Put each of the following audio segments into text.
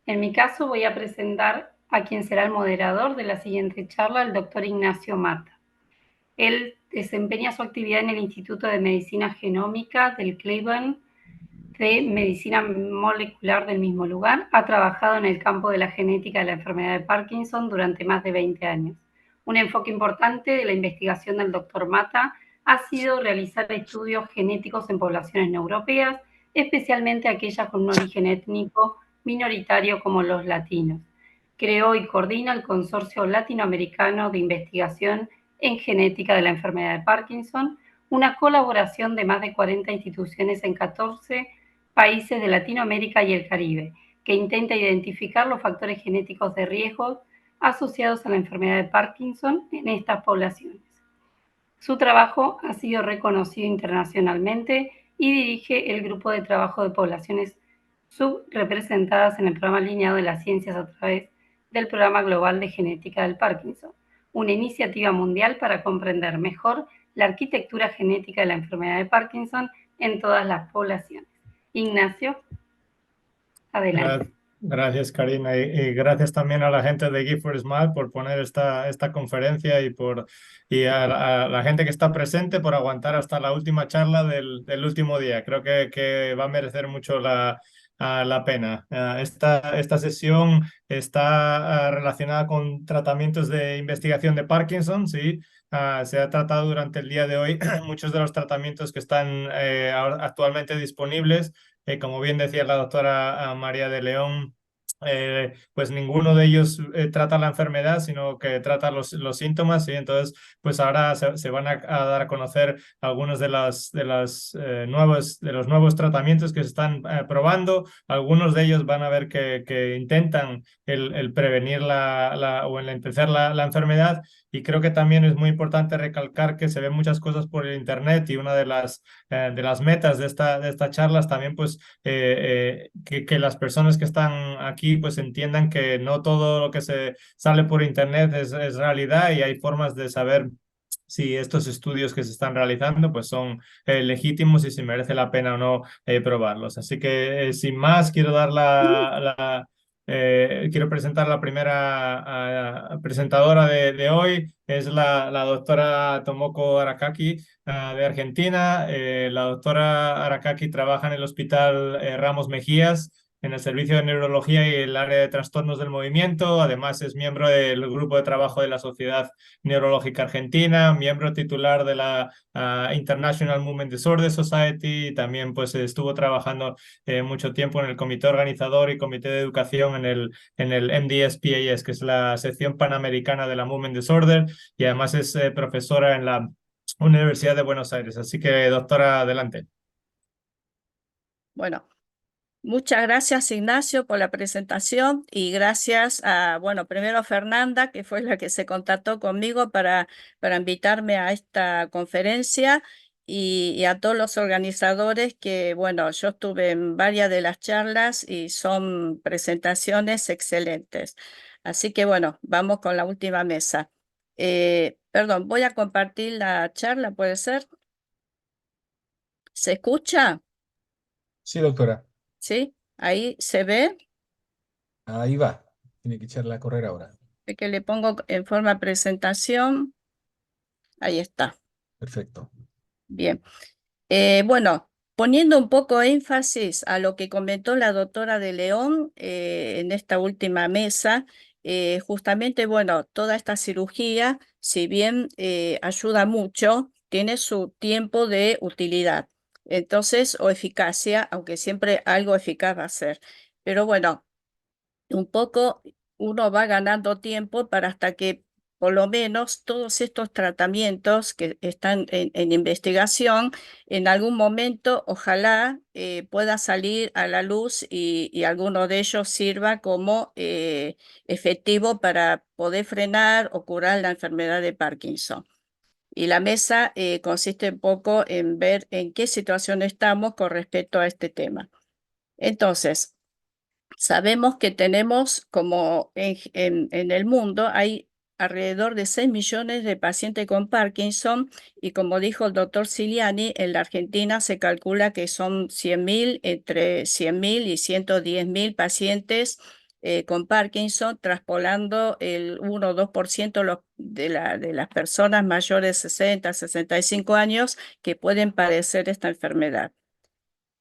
En mi caso voy a presentar a quien será el moderador de la siguiente charla, el doctor Ignacio Mata. Él desempeña su actividad en el Instituto de Medicina Genómica del Cleveland de Medicina Molecular del mismo lugar. Ha trabajado en el campo de la genética de la enfermedad de Parkinson durante más de 20 años. Un enfoque importante de la investigación del doctor Mata ha sido realizar estudios genéticos en poblaciones no europeas, especialmente aquellas con un origen étnico minoritario como los latinos. Creó y coordina el Consorcio Latinoamericano de Investigación en Genética de la Enfermedad de Parkinson, una colaboración de más de 40 instituciones en 14 países de Latinoamérica y el Caribe, que intenta identificar los factores genéticos de riesgo asociados a la enfermedad de Parkinson en estas poblaciones. Su trabajo ha sido reconocido internacionalmente y dirige el grupo de trabajo de poblaciones subrepresentadas en el programa alineado de las ciencias a través del Programa Global de Genética del Parkinson, una iniciativa mundial para comprender mejor la arquitectura genética de la enfermedad de Parkinson en todas las poblaciones. Ignacio, adelante. Gracias, Karina, y gracias también a la gente de Give for Smile por poner esta conferencia y a la gente que está presente por aguantar hasta la última charla del último día. Creo que va a merecer mucho la pena. Esta sesión está relacionada con tratamientos de investigación de Parkinson, sí. Se ha tratado durante el día de hoy muchos de los tratamientos que están actualmente disponibles. Como bien decía la doctora María de León, pues ninguno de ellos trata la enfermedad, sino que trata los síntomas, y entonces pues ahora se van a dar a conocer algunos de los nuevos tratamientos que se están probando. Algunos de ellos van a ver que intentan el prevenir o el empezar la enfermedad, y creo que también es muy importante recalcar que se ven muchas cosas por el internet, y una de las metas de esta charla es también pues que las personas que están aquí pues entiendan que no todo lo que se sale por internet es realidad, y hay formas de saber si estos estudios que se están realizando pues son legítimos y si merece la pena o no probarlos. Así que sin más quiero dar quiero presentar la primera presentadora de hoy. Es la doctora Tomoko Arakaki, de Argentina. La doctora Arakaki trabaja en el Hospital Ramos Mejías, en el Servicio de Neurología y el área de trastornos del movimiento. Además, es miembro del grupo de trabajo de la Sociedad Neurológica Argentina, miembro titular de la International Movement Disorder Society. Y también pues estuvo trabajando mucho tiempo en el comité organizador y comité de educación en el MDS-PAS, que es la sección panamericana de la Movement Disorder, y además es profesora en la Universidad de Buenos Aires. Así que, doctora, adelante. Bueno, muchas gracias, Ignacio, por la presentación, y gracias a, bueno, primero a Fernanda, que fue la que se contactó conmigo para invitarme a esta conferencia, y a todos los organizadores que, bueno, yo estuve en varias de las charlas y son presentaciones excelentes. Así que, bueno, vamos con la última mesa. Perdón, voy a compartir la charla, ¿puede ser? ¿Se escucha? Sí, doctora. ¿Sí? Ahí se ve. Ahí va. Tiene que echarla a correr ahora. Que le pongo en forma presentación. Ahí está. Perfecto. Bien. Bueno, poniendo un poco énfasis a lo que comentó la doctora de León en esta última mesa, justamente, bueno, toda esta cirugía, si bien ayuda mucho, tiene su tiempo de utilidad. Entonces, o eficacia, aunque siempre algo eficaz va a ser. Pero bueno, un poco uno va ganando tiempo para hasta que por lo menos todos estos tratamientos que están en investigación, en algún momento ojalá pueda salir a la luz, y alguno de ellos sirva como efectivo para poder frenar o curar la enfermedad de Parkinson. Y la mesa consiste un poco en ver en qué situación estamos con respecto a este tema. Entonces, sabemos que tenemos, como en el mundo, hay alrededor de 6 millones de pacientes con Parkinson, y como dijo el doctor Ciliani, en la Argentina se calcula que son 100.000, entre 100.000 y 110.000 pacientes con Parkinson, traspolando el 1 o 2% de las personas mayores de 60, 65 años que pueden padecer esta enfermedad.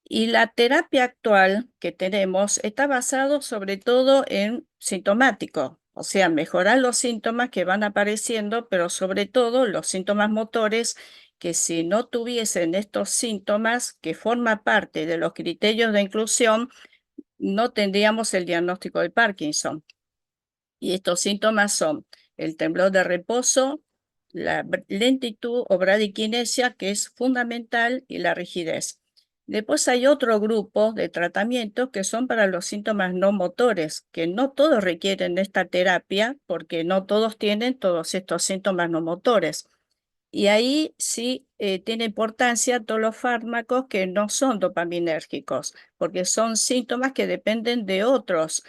Y la terapia actual que tenemos está basado sobre todo en sintomático, o sea, mejorar los síntomas que van apareciendo, pero sobre todo los síntomas motores, que si no tuviesen estos síntomas que forman parte de los criterios de inclusión, no tendríamos el diagnóstico de Parkinson. Y estos síntomas son el temblor de reposo, la lentitud o bradiquinesia, que es fundamental, y la rigidez. Después hay otro grupo de tratamientos que son para los síntomas no motores, que no todos requieren esta terapia porque no todos tienen todos estos síntomas no motores. Y ahí sí tiene importancia todos los fármacos que no son dopaminérgicos, porque son síntomas que dependen de otros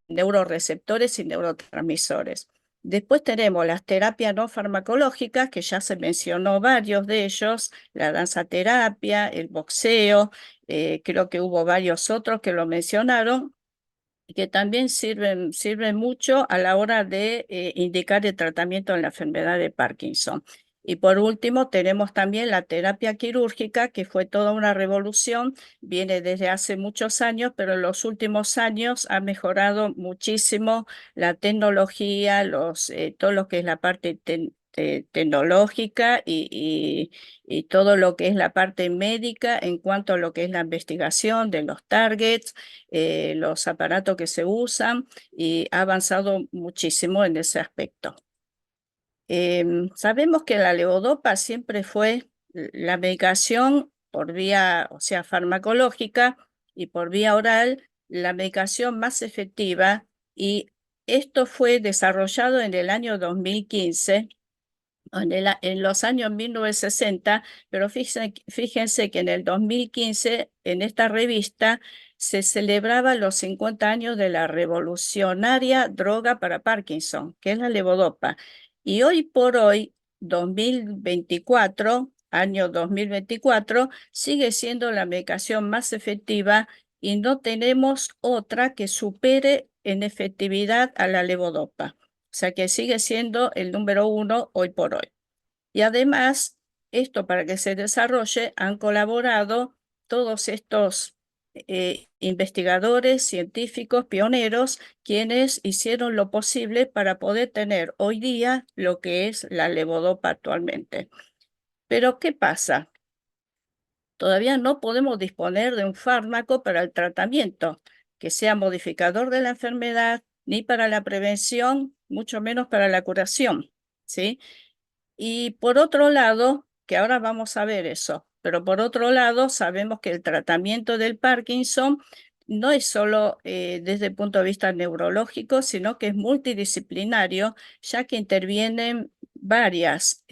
neuroreceptores y neurotransmisores. Después tenemos las terapias no farmacológicas, que ya se mencionó varios de ellos, la danzaterapia, el boxeo, creo que hubo varios otros que lo mencionaron, y que también sirven mucho a la hora de indicar el tratamiento en la enfermedad de Parkinson. Y por último, tenemos también la terapia quirúrgica, que fue toda una revolución, viene desde hace muchos años, pero en los últimos años ha mejorado muchísimo la tecnología, todo lo que es la parte tecnológica y todo lo que es la parte médica en cuanto a lo que es la investigación de los targets, los aparatos que se usan, y ha avanzado muchísimo en ese aspecto. Sabemos que la levodopa siempre fue la medicación por vía, o sea, farmacológica, y por vía oral, la medicación más efectiva, y esto fue desarrollado en el año 2015, en los años 1960, pero fíjense que en el 2015, en esta revista, se celebraba los 50 años de la revolucionaria droga para Parkinson, que es la levodopa. Y hoy por hoy, 2024, año 2024, sigue siendo la medicación más efectiva y no tenemos otra que supere en efectividad a la levodopa. O sea que sigue siendo el número 1 hoy por hoy. Y además, esto para que se desarrolle, han colaborado todos estos investigadores, científicos, pioneros, quienes hicieron lo posible para poder tener hoy día lo que es la levodopa actualmente. Pero, ¿qué pasa? Todavía no podemos disponer de un fármaco para el tratamiento que sea modificador de la enfermedad, ni para la prevención, mucho menos para la curación, ¿sí? Y por otro lado, que ahora vamos a ver eso, pero por otro lado sabemos que el tratamiento del Parkinson no es solo desde el punto de vista neurológico, sino que es multidisciplinario, ya que intervienen varias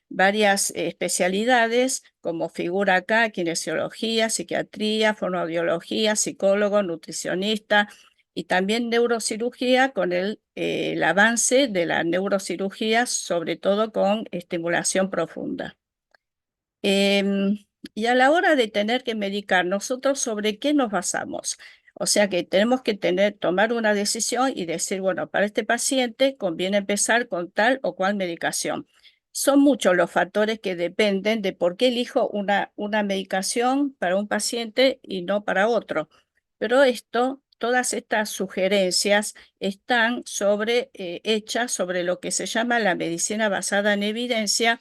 especialidades, como figura acá: kinesiología, psiquiatría, fonoaudiología, psicólogo, nutricionista, y también neurocirugía, con el avance de la neurocirugía, sobre todo con estimulación profunda. Y a la hora de tener que medicar, nosotros ¿sobre qué nos basamos? O sea que tenemos que tomar una decisión y decir, bueno, para este paciente conviene empezar con tal o cual medicación. Son muchos los factores que dependen de por qué elijo una medicación para un paciente y no para otro. Pero todas estas sugerencias están hechas sobre lo que se llama la medicina basada en evidencia,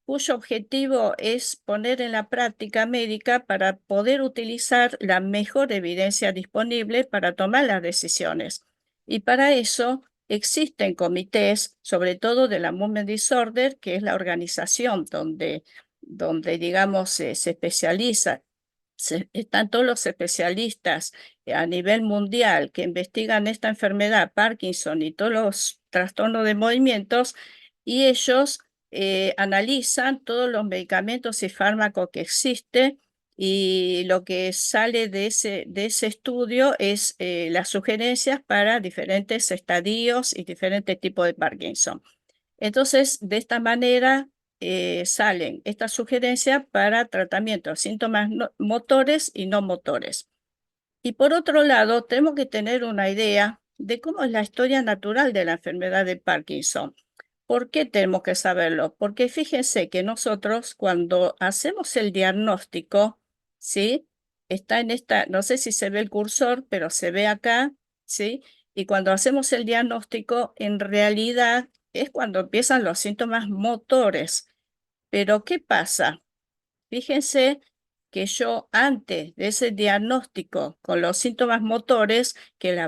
cuyo objetivo es poner en la práctica médica para poder utilizar la mejor evidencia disponible para tomar las decisiones. Y para eso existen comités, sobre todo de la Movement Disorder, que es la organización donde digamos, se especializa. Están todos los especialistas a nivel mundial que investigan esta enfermedad, Parkinson, y todos los trastornos de movimientos, y ellos analizan todos los medicamentos y fármacos que existen, y lo que sale de ese estudio es las sugerencias para diferentes estadios y diferentes tipos de Parkinson. Entonces, de esta manera salen estas sugerencias para tratamiento de síntomas motores y no motores. Y por otro lado, tenemos que tener una idea de cómo es la historia natural de la enfermedad de Parkinson. ¿Por qué tenemos que saberlo? Porque fíjense que nosotros cuando hacemos el diagnóstico, ¿sí? Está en esta, no sé si se ve el cursor, pero se ve acá, ¿sí? Y cuando hacemos el diagnóstico, en realidad es cuando empiezan los síntomas motores. Pero ¿qué pasa? Fíjense que yo antes de ese diagnóstico con los síntomas motores, que la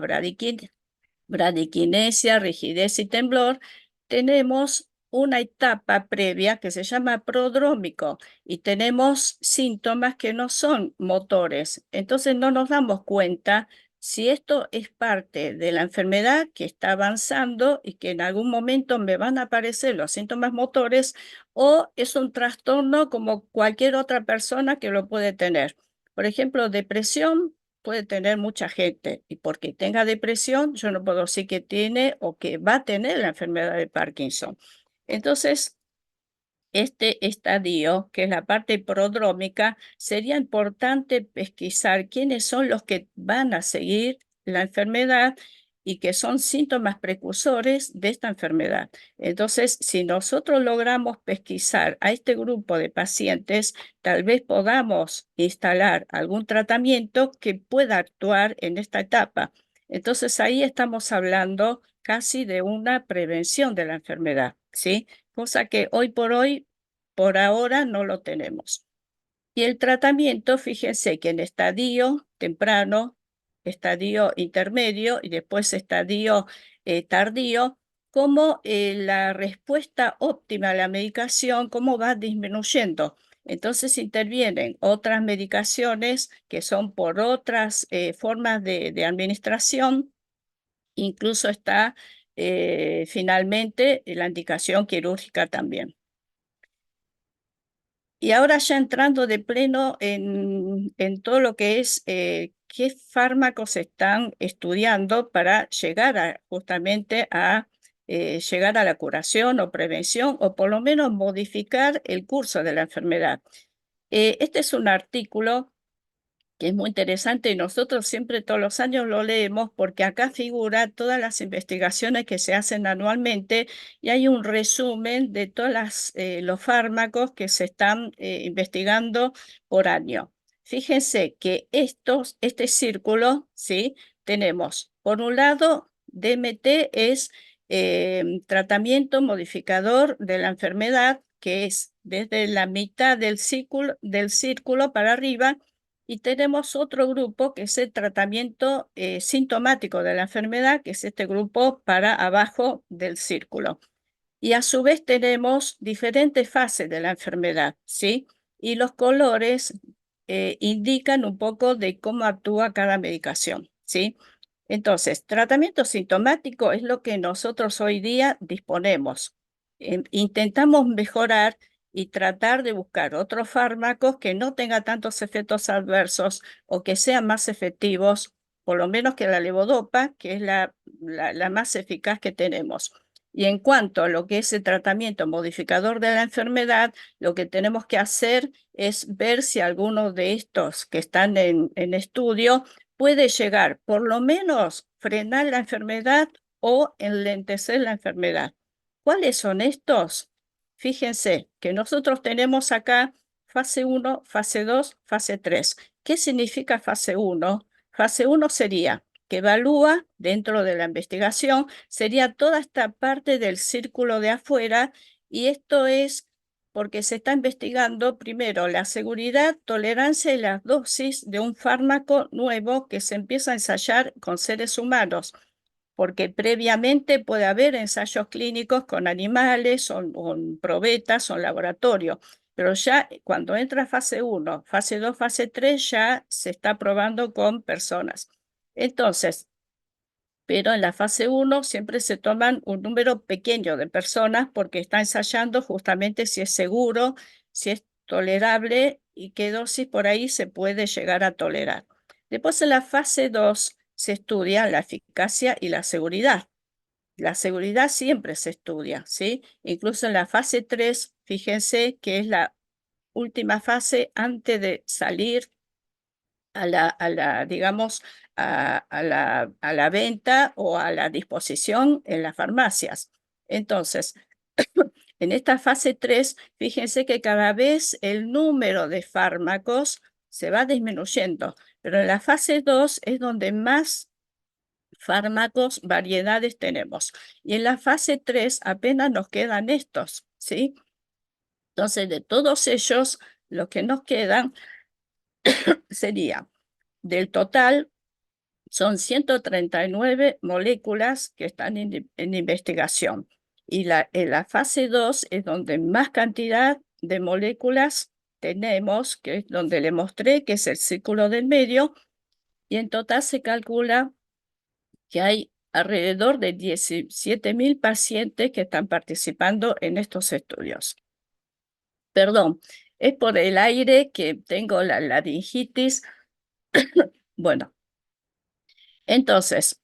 bradiquinesia, rigidez y temblor, tenemos una etapa previa que se llama prodrómico y tenemos síntomas que no son motores. Entonces no nos damos cuenta si esto es parte de la enfermedad que está avanzando y que en algún momento me van a aparecer los síntomas motores o es un trastorno como cualquier otra persona que lo puede tener. Por ejemplo, depresión puede tener mucha gente y porque tenga depresión, yo no puedo decir que tiene o que va a tener la enfermedad de Parkinson. Entonces, este estadio, que es la parte prodrómica, sería importante pesquisar quiénes son los que van a seguir la enfermedad y que son síntomas precursores de esta enfermedad. Entonces, si nosotros logramos pesquisar a este grupo de pacientes, tal vez podamos instalar algún tratamiento que pueda actuar en esta etapa. Entonces, ahí estamos hablando casi de una prevención de la enfermedad, ¿sí? Cosa que hoy por hoy, por ahora, no lo tenemos. Y el tratamiento, fíjense que en estadio temprano, estadio intermedio y después estadio tardío, cómo la respuesta óptima a la medicación, cómo va disminuyendo. Entonces intervienen otras medicaciones que son por otras formas de administración. Incluso está finalmente la indicación quirúrgica también. Y ahora ya entrando de pleno en todo lo que es qué fármacos se están estudiando para llegar justamente a llegar a la curación o prevención o por lo menos modificar el curso de la enfermedad. Este es un artículo que es muy interesante y nosotros siempre todos los años lo leemos porque acá figura todas las investigaciones que se hacen anualmente y hay un resumen de todos los fármacos que se están investigando por año. Fíjense que este círculo, ¿sí? Tenemos, por un lado, DMT es tratamiento modificador de la enfermedad, que es desde la mitad del círculo para arriba, y tenemos otro grupo que es el tratamiento sintomático de la enfermedad, que es este grupo para abajo del círculo. Y a su vez tenemos diferentes fases de la enfermedad, ¿sí? Y los colores indican un poco de cómo actúa cada medicación, ¿sí? Entonces, tratamiento sintomático es lo que nosotros hoy día disponemos. Intentamos mejorar y tratar de buscar otros fármacos que no tengan tantos efectos adversos o que sean más efectivos, por lo menos que la levodopa, que es la más eficaz que tenemos. Y en cuanto a lo que es el tratamiento modificador de la enfermedad, lo que tenemos que hacer es ver si alguno de estos que están en estudio puede llegar, por lo menos, frenar la enfermedad o enlentecer la enfermedad. ¿Cuáles son estos? Fíjense que nosotros tenemos acá fase 1, fase 2, fase 3. ¿Qué significa fase 1? Fase 1 sería que evalúa dentro de la investigación, sería toda esta parte del círculo de afuera y esto es porque se está investigando primero la seguridad, tolerancia y las dosis de un fármaco nuevo que se empieza a ensayar con seres humanos, porque previamente puede haber ensayos clínicos con animales o con probetas o en laboratorio, pero ya cuando entra fase 1, fase 2, fase 3 ya se está probando con personas. Entonces, pero en la fase 1 siempre se toman un número pequeño de personas porque está ensayando justamente si es seguro, si es tolerable y qué dosis por ahí se puede llegar a tolerar. Después en la fase 2 se estudia la eficacia y la seguridad. La seguridad siempre se estudia, ¿sí? Incluso en la fase 3, fíjense que es la última fase antes de salir digamos, a la venta o a la disposición en las farmacias. Entonces, en esta fase 3, fíjense que cada vez el número de fármacos se va disminuyendo, pero en la fase 2 es donde más fármacos, variedades tenemos. Y en la fase 3 apenas nos quedan estos, ¿sí? Entonces, de todos ellos, lo que nos quedan sería, del total, son 139 moléculas que están en investigación. Y en la fase 2 es donde más cantidad de moléculas tenemos, que es donde le mostré que es el círculo del medio, y en total se calcula que hay alrededor de 17.000 pacientes que están participando en estos estudios. Perdón, es por el aire que tengo la laringitis. Bueno, entonces,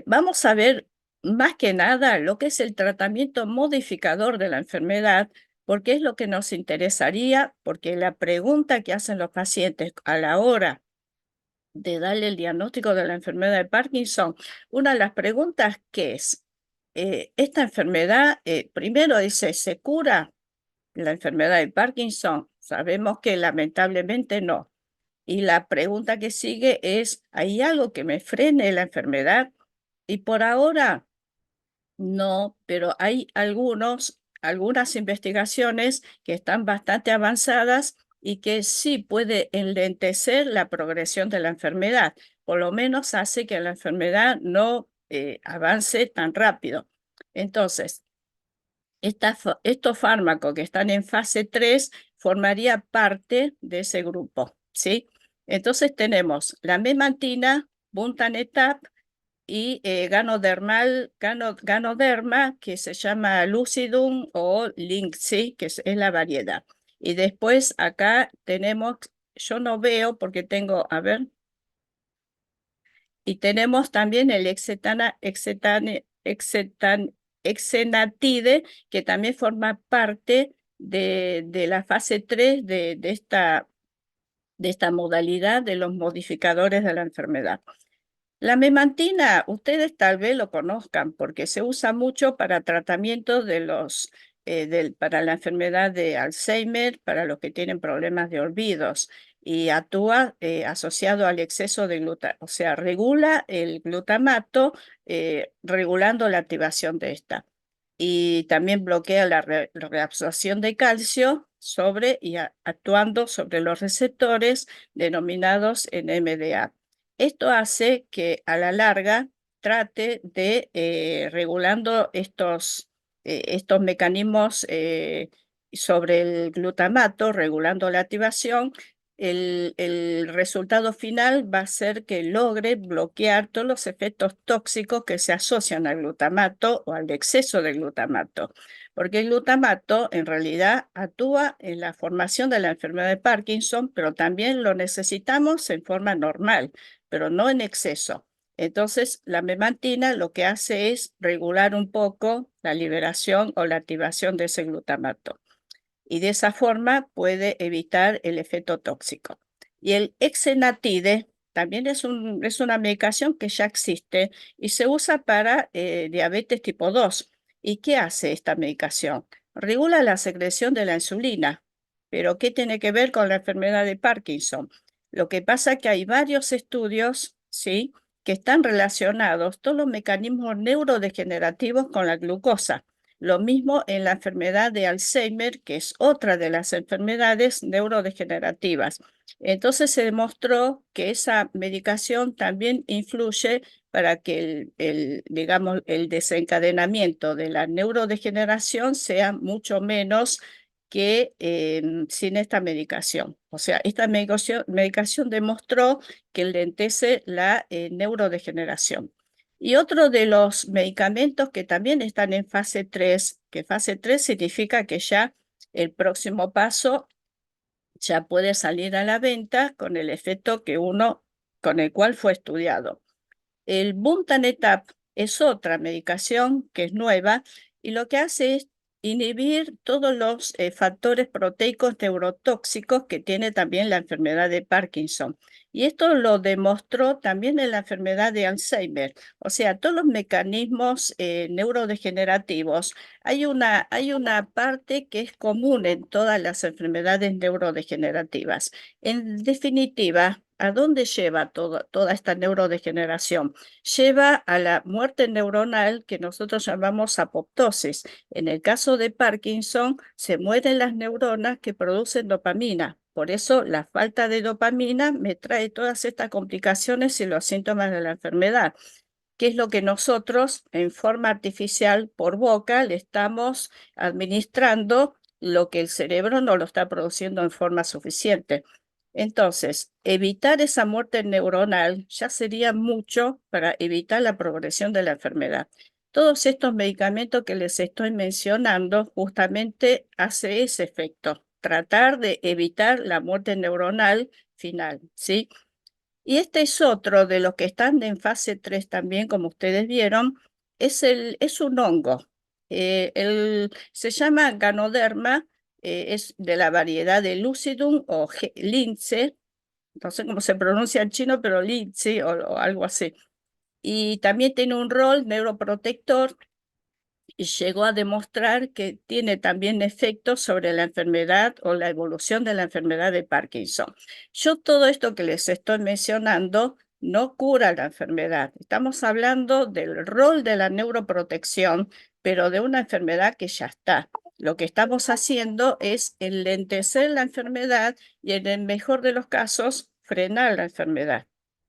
vamos a ver más que nada lo que es el tratamiento modificador de la enfermedad, porque es lo que nos interesaría, porque la pregunta que hacen los pacientes a la hora de darle el diagnóstico de la enfermedad de Parkinson, una de las preguntas que es, esta enfermedad, primero dice, ¿se cura la enfermedad de Parkinson? Sabemos que lamentablemente no. Y la pregunta que sigue es, ¿hay algo que me frene la enfermedad? Y por ahora no, pero hay algunas investigaciones que están bastante avanzadas y que sí puede enlentecer la progresión de la enfermedad. Por lo menos hace que la enfermedad no avance tan rápido. Entonces, estos fármacos que están en fase 3 formaría parte de ese grupo, ¿sí? Entonces tenemos la memantina, buntanetap y ganoderma, que se llama lucidum o linxi, que es la variedad. Y después acá tenemos, yo no veo porque tengo, a ver, y tenemos también el exenatide, que también forma parte de la fase 3 de esta modalidad de los modificadores de la enfermedad. La memantina, ustedes tal vez lo conozcan porque se usa mucho para tratamiento para la enfermedad de Alzheimer, para los que tienen problemas de olvidos, y actúa asociado al exceso de glutamato, o sea, regula el glutamato, regulando la activación de esta. Y también bloquea la reabsorción de calcio actuando sobre los receptores denominados NMDA. Esto hace que a la larga trate de regulando estos mecanismos sobre el glutamato, regulando la activación. El resultado final va a ser que logre bloquear todos los efectos tóxicos que se asocian al glutamato o al exceso de glutamato, porque el glutamato en realidad actúa en la formación de la enfermedad de Parkinson, pero también lo necesitamos en forma normal, pero no en exceso. Entonces, la memantina lo que hace es regular un poco la liberación o la activación de ese glutamato. Y de esa forma puede evitar el efecto tóxico. Y el exenatide también es una medicación que ya existe y se usa para diabetes tipo 2. ¿Y qué hace esta medicación? Regula la secreción de la insulina. ¿Pero qué tiene que ver con la enfermedad de Parkinson? Lo que pasa es que hay varios estudios, ¿sí?, que están relacionados todos los mecanismos neurodegenerativos con la glucosa. Lo mismo en la enfermedad de Alzheimer, que es otra de las enfermedades neurodegenerativas. Entonces se demostró que esa medicación también influye para que digamos, el desencadenamiento de la neurodegeneración sea mucho menos que sin esta medicación. O sea, esta medicación demostró que lentece la neurodegeneración. Y otro de los medicamentos que también están en fase 3, que fase 3 significa que ya el próximo paso ya puede salir a la venta con el efecto con el cual fue estudiado. El buntanetap es otra medicación que es nueva y lo que hace es inhibir todos los factores proteicos neurotóxicos que tiene también la enfermedad de Parkinson. Y esto lo demostró también en la enfermedad de Alzheimer. O sea, todos los mecanismos neurodegenerativos, hay una parte que es común en todas las enfermedades neurodegenerativas. En definitiva, ¿a dónde lleva toda esta neurodegeneración? Lleva a la muerte neuronal que nosotros llamamos apoptosis. En el caso de Parkinson, se mueren las neuronas que producen dopamina. Por eso la falta de dopamina me trae todas estas complicaciones y los síntomas de la enfermedad, que es lo que nosotros en forma artificial por boca le estamos administrando, lo que el cerebro no lo está produciendo en forma suficiente. Entonces, evitar esa muerte neuronal ya sería mucho para evitar la progresión de la enfermedad. Todos estos medicamentos que les estoy mencionando justamente hace ese efecto, tratar de evitar la muerte neuronal final, ¿sí? Y este es otro de los que están en fase 3 también, como ustedes vieron, es un hongo. Se llama Ganoderma, es de la variedad de Lucidum o lince, no sé cómo se pronuncia en chino, pero lince o algo así. Y también tiene un rol neuroprotector y llegó a demostrar que tiene también efectos sobre la enfermedad o la evolución de la enfermedad de Parkinson. Yo todo esto que les estoy mencionando no cura la enfermedad. Estamos hablando del rol de la neuroprotección, pero de una enfermedad que ya está. Lo que estamos haciendo es enlentecer la enfermedad y en el mejor de los casos frenar la enfermedad.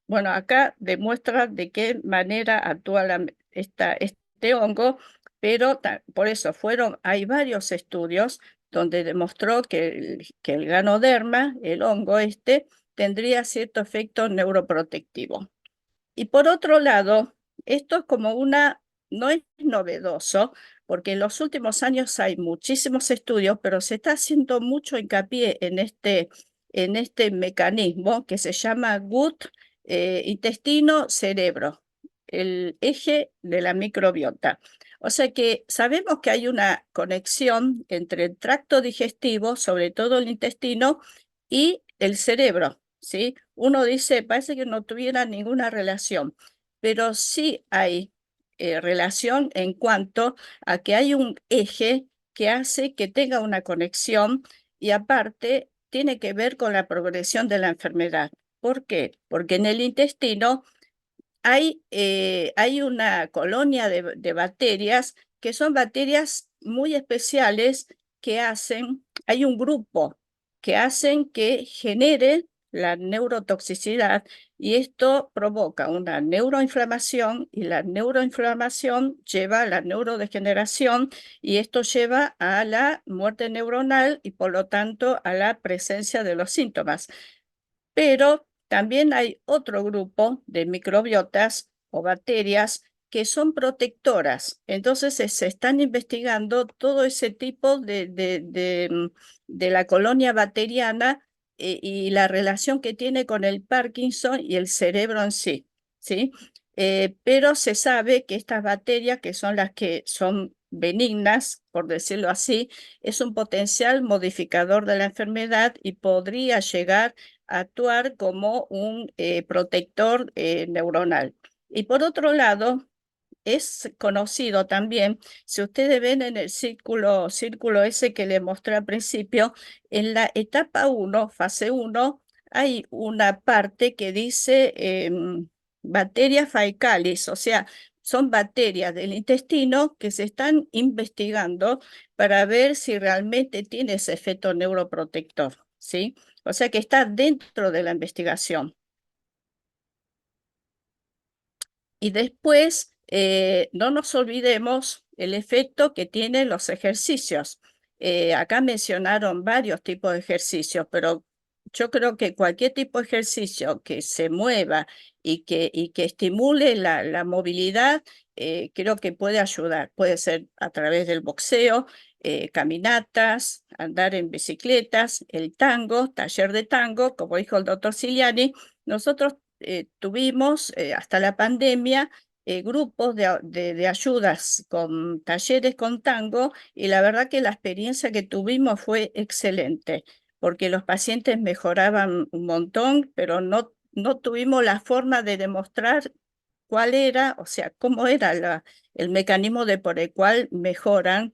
Bueno, acá demuestra de qué manera actúa este hongo, pero por eso hay varios estudios donde demostró que el ganoderma, el hongo tendría cierto efecto neuroprotectivo. Y por otro lado, esto es como no es novedoso, porque en los últimos años hay muchísimos estudios, pero se está haciendo mucho hincapié en este mecanismo que se llama GUT, intestino-cerebro, el eje de la microbiota. O sea que sabemos que hay una conexión entre el tracto digestivo, sobre todo el intestino, y el cerebro, ¿sí? Uno dice, parece que no tuviera ninguna relación, pero sí hay relación en cuanto a que hay un eje que hace que tenga una conexión y aparte tiene que ver con la progresión de la enfermedad. ¿Por qué? Porque en el intestino hay una colonia de bacterias que son bacterias muy especiales hay un grupo que hacen que genere la neurotoxicidad y esto provoca una neuroinflamación y la neuroinflamación lleva a la neurodegeneración y esto lleva a la muerte neuronal y por lo tanto a la presencia de los síntomas. Pero también hay otro grupo de microbiotas o bacterias que son protectoras. Entonces se están investigando todo ese tipo de la colonia bacteriana y la relación que tiene con el Parkinson y el cerebro en sí, ¿sí? Pero se sabe que estas bacterias, que son las que son benignas, por decirlo así, es un potencial modificador de la enfermedad y podría llegar actuar como un protector neuronal. Y por otro lado, es conocido también, si ustedes ven en el círculo ese que les mostré al principio, en la etapa 1, fase 1, hay una parte que dice bacterias faecalis, o sea, son bacterias del intestino que se están investigando para ver si realmente tiene ese efecto neuroprotector, ¿sí? O sea que está dentro de la investigación. Y después, no nos olvidemos el efecto que tienen los ejercicios. Acá mencionaron varios tipos de ejercicios, pero yo creo que cualquier tipo de ejercicio que se mueva y que estimule la movilidad, creo que puede ayudar. Puede ser a través del boxeo, caminatas, andar en bicicletas, el tango, taller de tango, como dijo el doctor Ciliani. Nosotros tuvimos hasta la pandemia grupos de ayudas con talleres con tango y la verdad que la experiencia que tuvimos fue excelente, porque los pacientes mejoraban un montón, pero no tuvimos la forma de demostrar cuál era, o sea, cómo era el mecanismo por el cual mejoran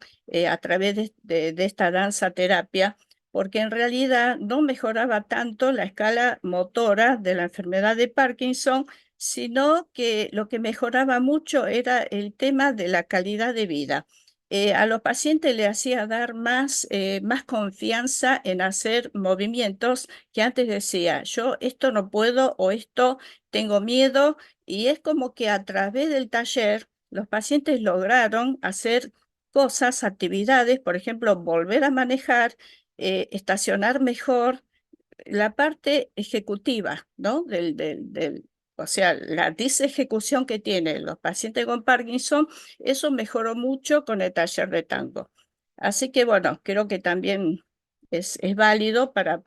a través de esta danza terapia, porque en realidad no mejoraba tanto la escala motora de la enfermedad de Parkinson, sino que lo que mejoraba mucho era el tema de la calidad de vida. A los pacientes le hacía dar más confianza en hacer movimientos que antes decía, yo esto no puedo o esto tengo miedo, y es como que a través del taller los pacientes lograron hacer cosas, actividades, por ejemplo, volver a manejar, estacionar mejor, la parte ejecutiva, ¿no? O sea, la disejecución que tienen los pacientes con Parkinson, eso mejoró mucho con el taller de tango. Así que bueno, creo que también es válido para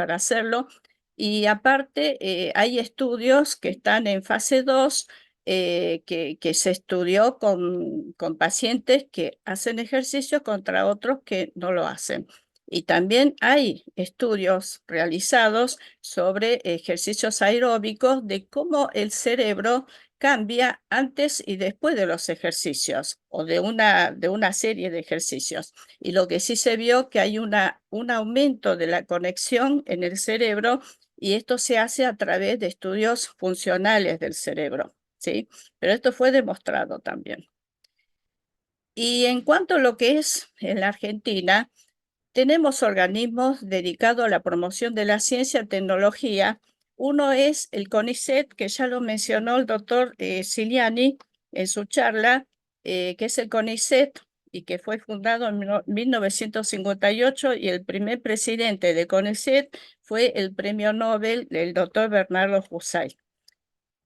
hacerlo. Y aparte, hay estudios que están en fase 2 que se estudió con pacientes que hacen ejercicio contra otros que no lo hacen. Y también hay estudios realizados sobre ejercicios aeróbicos de cómo el cerebro cambia antes y después de los ejercicios o de una serie de ejercicios. Y lo que sí se vio que hay un aumento de la conexión en el cerebro y esto se hace a través de estudios funcionales del cerebro, ¿sí? Pero esto fue demostrado también. Y en cuanto a lo que es en la Argentina, tenemos organismos dedicados a la promoción de la ciencia y tecnología. Uno es el CONICET, que ya lo mencionó el doctor Ciliani en su charla, que es el CONICET y que fue fundado en 1958 y el primer presidente de CONICET fue el premio Nobel, el doctor Bernardo Husay.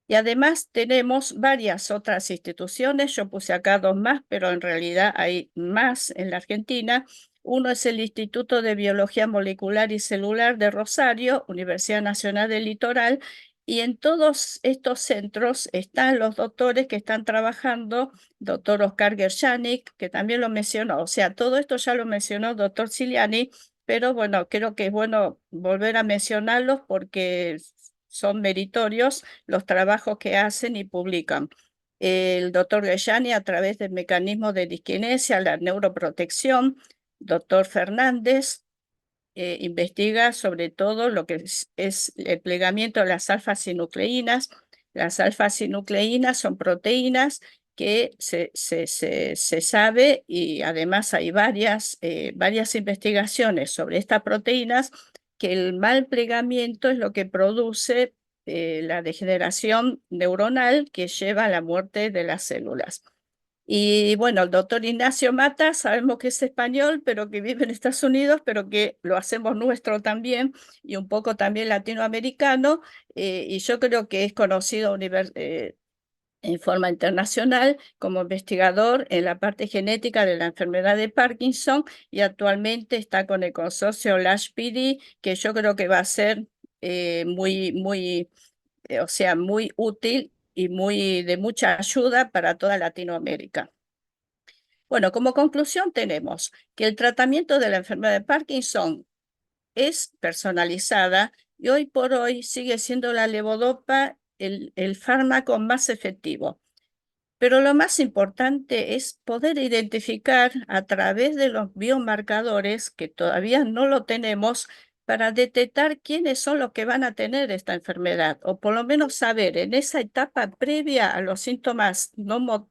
Y además tenemos varias otras instituciones, yo puse acá dos más, pero en realidad hay más en la Argentina. Uno es el Instituto de Biología Molecular y Celular de Rosario, Universidad Nacional del Litoral, y en todos estos centros están los doctores que están trabajando, doctor Oscar Gershanik, que también lo mencionó, o sea, todo esto ya lo mencionó el doctor Ciliani, pero bueno, creo que es bueno volver a mencionarlos porque son meritorios los trabajos que hacen y publican. El doctor Gayani a través del mecanismo de disquinesia, la neuroprotección, doctor Fernández investiga sobre todo lo que es el plegamiento de las alfa-sinucleínas. Las alfa-sinucleínas son proteínas que se sabe y además hay varias investigaciones sobre estas proteínas que el mal plegamiento es lo que produce la degeneración neuronal que lleva a la muerte de las células. Y bueno, el doctor Ignacio Mata, sabemos que es español, pero que vive en Estados Unidos, pero que lo hacemos nuestro también y un poco también latinoamericano, y yo creo que es conocido en forma internacional como investigador en la parte genética de la enfermedad de Parkinson y actualmente está con el consorcio LASH-PD, que yo creo que va a ser o sea, muy útil y de mucha ayuda para toda Latinoamérica. Bueno, como conclusión tenemos que el tratamiento de la enfermedad de Parkinson es personalizada y hoy por hoy sigue siendo la levodopa el fármaco más efectivo. Pero lo más importante es poder identificar a través de los biomarcadores, que todavía no lo tenemos, para detectar quiénes son los que van a tener esta enfermedad, o por lo menos saber en esa etapa previa a los síntomas,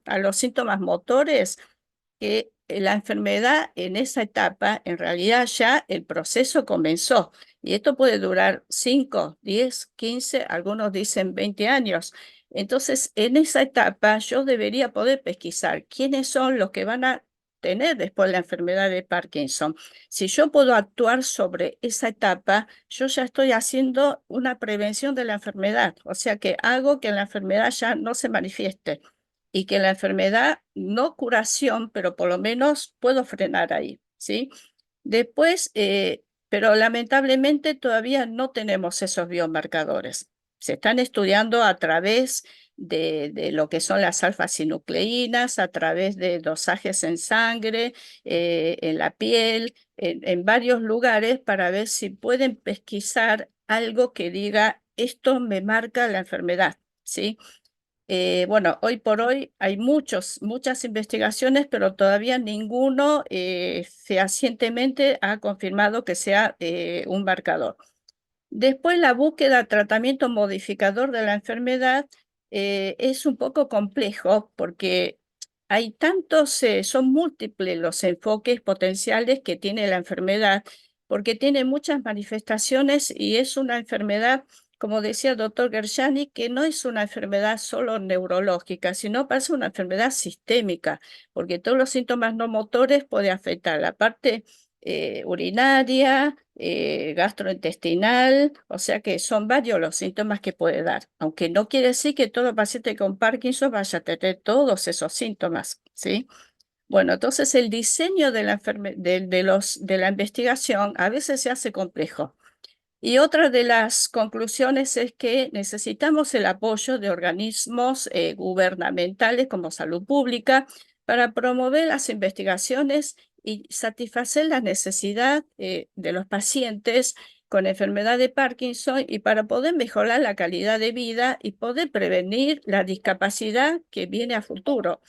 a los síntomas motores, que la enfermedad en esa etapa, en realidad ya el proceso comenzó. Y esto puede durar 5, 10, 15, algunos dicen 20 años. Entonces, en esa etapa yo debería poder pesquisar quiénes son los que van a tener después la enfermedad de Parkinson. Si yo puedo actuar sobre esa etapa, yo ya estoy haciendo una prevención de la enfermedad, o sea que hago que la enfermedad ya no se manifieste y que la enfermedad, no curación, pero por lo menos puedo frenar ahí, ¿sí? Después, pero lamentablemente todavía no tenemos esos biomarcadores. Se están estudiando a través de lo que son las alfa-sinucleínas a través de dosajes en sangre, en la piel, en varios lugares para ver si pueden pesquisar algo que diga, esto me marca la enfermedad, ¿sí? Bueno, hoy por hoy hay muchas investigaciones, pero todavía ninguno fehacientemente ha confirmado que sea un marcador. Después, la búsqueda de tratamiento modificador de la enfermedad es un poco complejo porque hay son múltiples los enfoques potenciales que tiene la enfermedad, porque tiene muchas manifestaciones y es una enfermedad, como decía el doctor Gershani, que no es una enfermedad solo neurológica, sino pasa una enfermedad sistémica, porque todos los síntomas no motores pueden afectar la parte urinaria, gastrointestinal, o sea que son varios los síntomas que puede dar, aunque no quiere decir que todo paciente con Parkinson vaya a tener todos esos síntomas, ¿sí? Bueno, entonces el diseño de de la investigación a veces se hace complejo. Y otra de las conclusiones es que necesitamos el apoyo de organismos gubernamentales como Salud Pública para promover las investigaciones y satisfacer la necesidad de los pacientes con enfermedad de Parkinson y para poder mejorar la calidad de vida y poder prevenir la discapacidad que viene a futuro.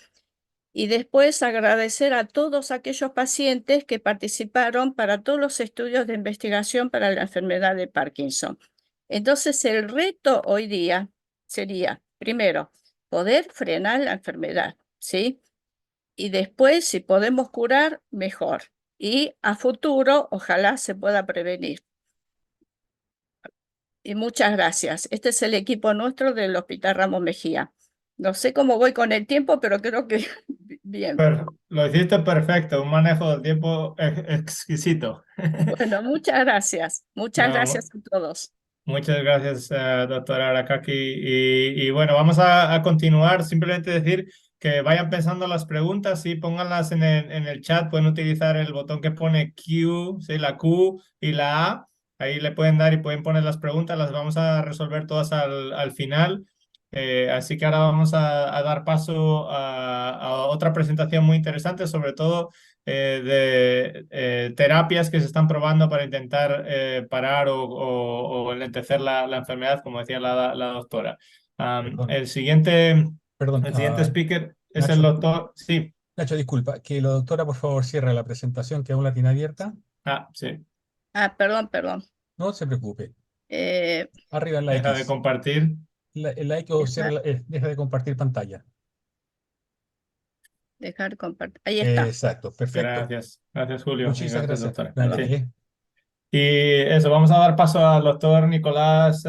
Y después agradecer a todos aquellos pacientes que participaron para todos los estudios de investigación para la enfermedad de Parkinson. Entonces, el reto hoy día sería, primero, poder frenar la enfermedad, ¿sí? Y después, si podemos curar, mejor. Y a futuro, ojalá se pueda prevenir. Y muchas gracias. Este es el equipo nuestro del Hospital Ramos Mejía. No sé cómo voy con el tiempo, pero creo que bien. Lo hiciste perfecto, un manejo del tiempo exquisito. Bueno, muchas gracias. Muchas No, gracias a todos. muchas gracias, doctora Arakaki. Y bueno, vamos a continuar. Simplemente decir que vayan pensando las preguntas y pónganlas en el chat. Pueden utilizar el botón que pone Q, ¿sí? La Q y la A. Ahí le pueden dar y pueden poner las preguntas. Las vamos a resolver todas al final. Así que ahora vamos a dar paso a otra presentación muy interesante, sobre todo de terapias que se están probando para intentar parar o lentecer la enfermedad, como decía la doctora. Perdón, El siguiente, perdón, el siguiente speaker es el Nacho, doctor. Sí, Nacho, disculpa, que la doctora por favor cierre la presentación que aún la tiene abierta. sí. Ah, perdón. No se preocupe. Eh, Arriba en la Deja de X. compartir. La X o cierre deja de compartir pantalla. dejar compartir. Ahí está. Exacto, perfecto. Gracias. Gracias, Julio. Y Muchísimas gracias, gracias. doctora. No hay de Perdón. Sí. qué. Y eso, vamos a dar paso al doctor Nicolás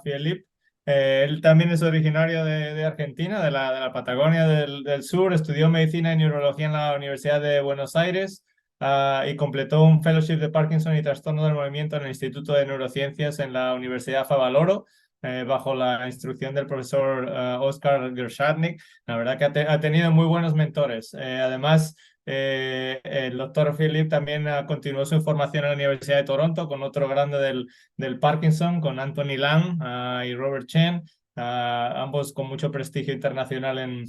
Filip. Él también es originario de Argentina, de la Patagonia del Sur. Estudió medicina y neurología en la Universidad de Buenos Aires y completó un fellowship de Parkinson y trastorno del movimiento en el Instituto de Neurociencias en la Universidad Favaloro, bajo la instrucción del profesor Oscar Gershadnik. La verdad que ha tenido muy buenos mentores. Además, el doctor Philip también continuó su formación en la Universidad de Toronto con otro grande del Parkinson, con Anthony Lam y Robert Chen, ambos con mucho prestigio internacional en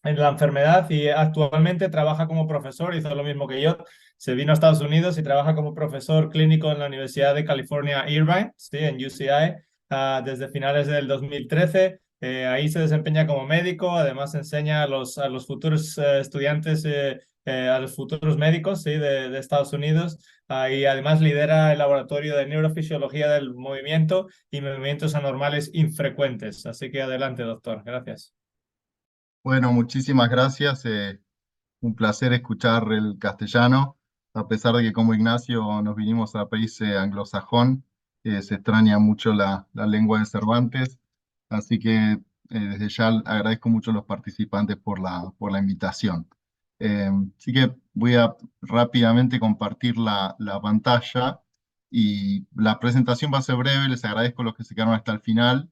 la enfermedad, y actualmente trabaja como profesor, hizo lo mismo que yo, se vino a Estados Unidos y trabaja como profesor clínico en la Universidad de California, Irvine, ¿sí? En UCI, desde finales del 2013. Ahí se desempeña como médico, además enseña a los futuros estudiantes, a los futuros médicos, ¿sí? de Estados Unidos, y además lidera el laboratorio de neurofisiología del movimiento y movimientos anormales infrecuentes. Así que adelante, doctor. Gracias. Bueno, muchísimas gracias. Un placer escuchar el castellano, a pesar de que como Ignacio nos vinimos a país anglosajón, se extraña mucho la lengua de Cervantes, así que desde ya agradezco mucho a los participantes por la invitación. Así que voy a rápidamente compartir la pantalla y la presentación va a ser breve, les agradezco a los que se quedaron hasta el final,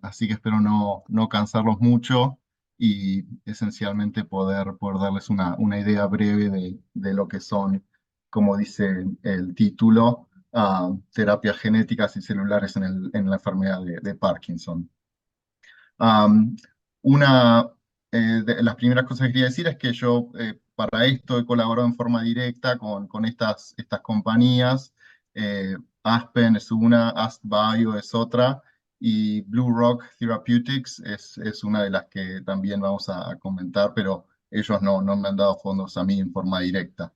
así que espero no cansarlos mucho y esencialmente poder darles una idea breve de lo que son, como dice el título, terapias genéticas y celulares en la enfermedad de Parkinson. Am, una de las primeras cosas que quería decir es que yo para esto he colaborado en forma directa con estas compañías. Aspen es una, AskBio es otra, y Blue Rock Therapeutics es una de las que también vamos a comentar, pero ellos no me han dado fondos a mí en forma directa.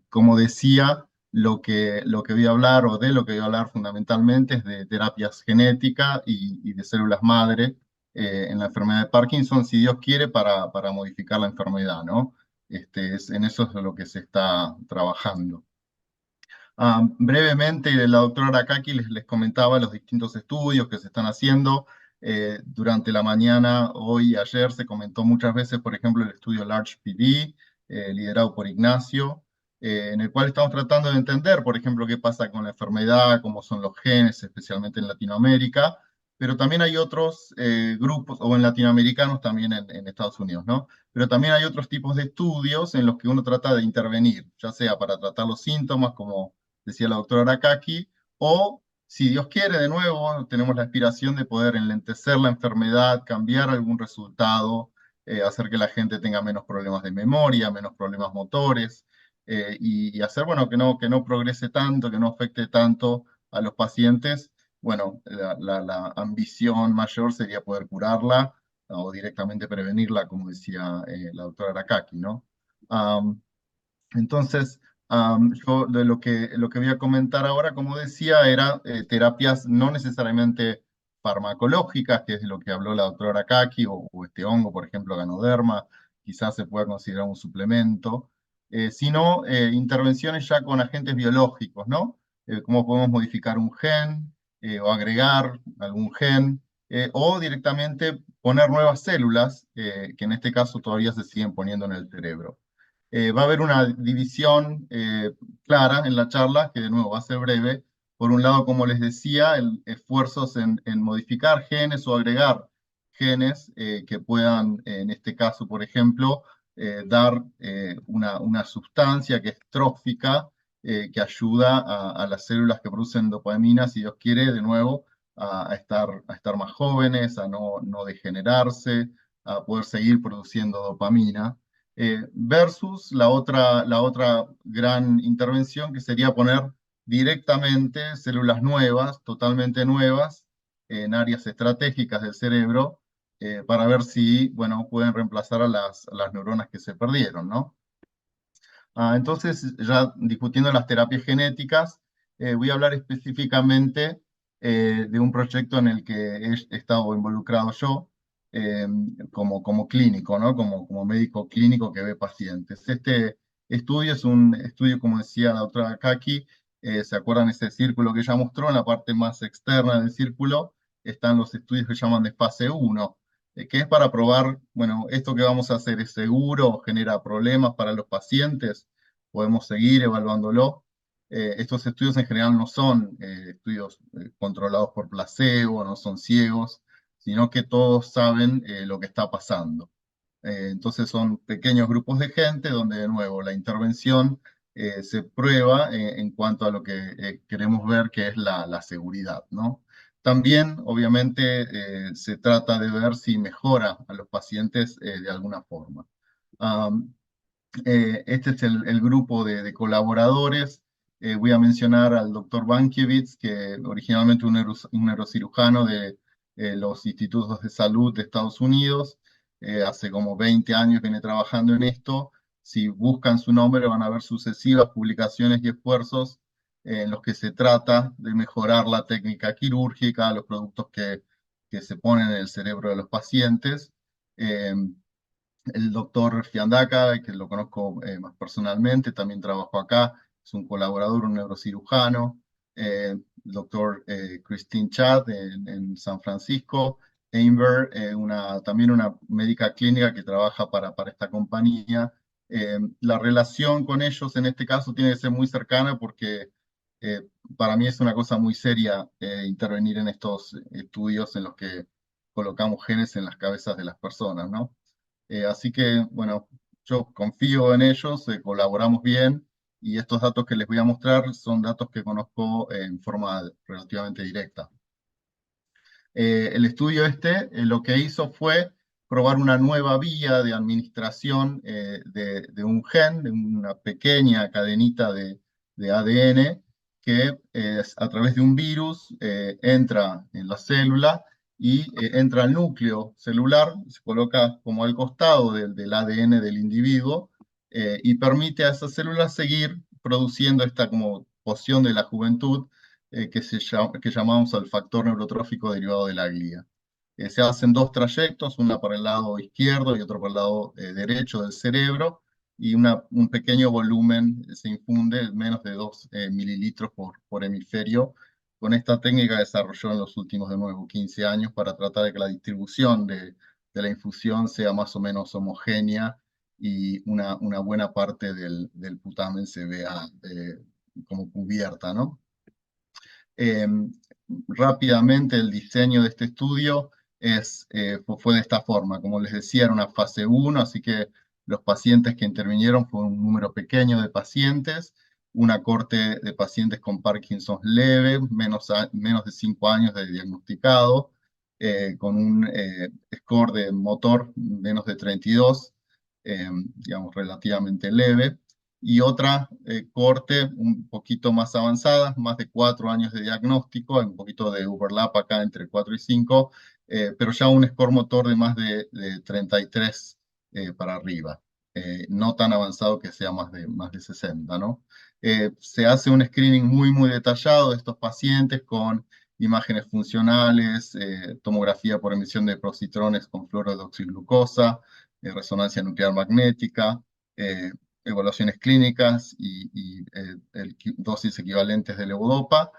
Como decía, lo que voy a hablar, o de lo que voy a hablar fundamentalmente, es de terapias genéticas y de células madre en la enfermedad de Parkinson, si Dios quiere, para modificar la enfermedad, ¿no? En eso es lo que se está trabajando. Brevemente, la doctora Arakaki les comentaba los distintos estudios que se están haciendo. Durante la mañana, hoy y ayer, se comentó muchas veces, por ejemplo, el estudio Large PD, liderado por Ignacio, en el cual estamos tratando de entender, por ejemplo, qué pasa con la enfermedad, cómo son los genes, especialmente en Latinoamérica, pero también hay otros grupos, o en latinoamericanos también en Estados Unidos, ¿no? Pero también hay otros tipos de estudios en los que uno trata de intervenir, ya sea para tratar los síntomas, como decía la doctora Arakaki, o si Dios quiere, de nuevo, tenemos la aspiración de poder enlentecer la enfermedad, cambiar algún resultado, hacer que la gente tenga menos problemas de memoria, menos problemas motores, y hacer, bueno, que no progrese tanto, que no afecte tanto a los pacientes. Bueno, la ambición mayor sería poder curarla o directamente prevenirla, como decía la doctora Arakaki, ¿no? Entonces, yo de lo que voy a comentar ahora, como decía, era terapias no necesariamente farmacológicas, que es de lo que habló la doctora Arakaki, o este hongo, por ejemplo, Ganoderma, quizás se pueda considerar un suplemento, sino intervenciones ya con agentes biológicos, ¿no? Cómo podemos modificar un gen o agregar algún gen, o directamente poner nuevas células, que en este caso todavía se siguen poniendo en el cerebro. Va a haber una división clara en la charla, que de nuevo va a ser breve. Por un lado, como les decía, esfuerzos en modificar genes o agregar genes que puedan, en este caso, por ejemplo, dar una sustancia que es trófica, que ayuda a las células que producen dopamina, si Dios quiere, de nuevo, a estar más jóvenes, a no degenerarse, a poder seguir produciendo dopamina. Versus la otra gran intervención, que sería poner directamente células nuevas, totalmente nuevas, en áreas estratégicas del cerebro, para ver si, bueno, pueden reemplazar a las neuronas que se perdieron, ¿no? Entonces, ya discutiendo las terapias genéticas, voy a hablar específicamente de un proyecto en el que he estado involucrado yo, eh, como clínico, ¿no? Como médico clínico que ve pacientes. Este estudio es un estudio, como decía la doctora Kaki, ¿se acuerdan ese círculo que ella mostró? En la parte más externa del círculo están los estudios que llaman de fase 1, que es para probar, bueno, esto que vamos a hacer es seguro, genera problemas para los pacientes, podemos seguir evaluándolo. Estos estudios en general no son estudios controlados por placebo, no son ciegos, sino que todos saben lo que está pasando. Entonces son pequeños grupos de gente donde, de nuevo, la intervención se prueba en cuanto a lo que queremos ver, que es la seguridad, ¿no? También, obviamente, se trata de ver si mejora a los pacientes de alguna forma. Este es el grupo de colaboradores. Voy a mencionar al doctor Bankiewicz, que originalmente un neurocirujano de los institutos de salud de Estados Unidos. Hace como 20 años viene trabajando en esto. Si buscan su nombre van a ver sucesivas publicaciones y esfuerzos en los que se trata de mejorar la técnica quirúrgica, los productos que se ponen en el cerebro de los pacientes. El doctor Fiandaca, que lo conozco más personalmente, también trabajó acá, es un colaborador, un neurocirujano. El doctor Christine Chad en San Francisco. Amber, también una médica clínica que trabaja para esta compañía. La relación con ellos en este caso tiene que ser muy cercana, porque eh, para mí es una cosa muy seria intervenir en estos estudios en los que colocamos genes en las cabezas de las personas, ¿no? Así que, bueno, yo confío en ellos, colaboramos bien, y estos datos que les voy a mostrar son datos que conozco en forma relativamente directa. El estudio lo que hizo fue probar una nueva vía de administración de un gen, de una pequeña cadenita de ADN que a través de un virus entra en la célula y entra al núcleo celular, se coloca como al costado del ADN del individuo y permite a esas células seguir produciendo esta como poción de la juventud que llamamos al factor neurotrófico derivado de la glia. Se hacen dos trayectos, una para el lado izquierdo y otro para el lado derecho del cerebro, y un pequeño volumen se infunde, menos de 2 mililitros por hemisferio. Con esta técnica desarrolló en los últimos, de nuevo, 15 años para tratar de que la distribución de la infusión sea más o menos homogénea y una buena parte del putamen se vea como cubierta, ¿no? Eh, Rápidamente el diseño de este estudio fue de esta forma. Como les decía, era una fase 1, así que los pacientes que intervinieron fue un número pequeño de pacientes, una corte de pacientes con Parkinson leve, menos de 5 años de diagnosticado, con un score de motor menos de 32, digamos relativamente leve, y otra corte un poquito más avanzada, más de 4 años de diagnóstico, un poquito de overlap acá entre 4 y 5, pero ya un score motor de más de 33 para arriba. No tan avanzado que sea más de 60, ¿no? Se hace un screening muy detallado de estos pacientes con imágenes funcionales, tomografía por emisión de positrones con fluoruro de oxiglucosa, resonancia nuclear magnética, evaluaciones clínicas y dosis equivalentes de levodopa.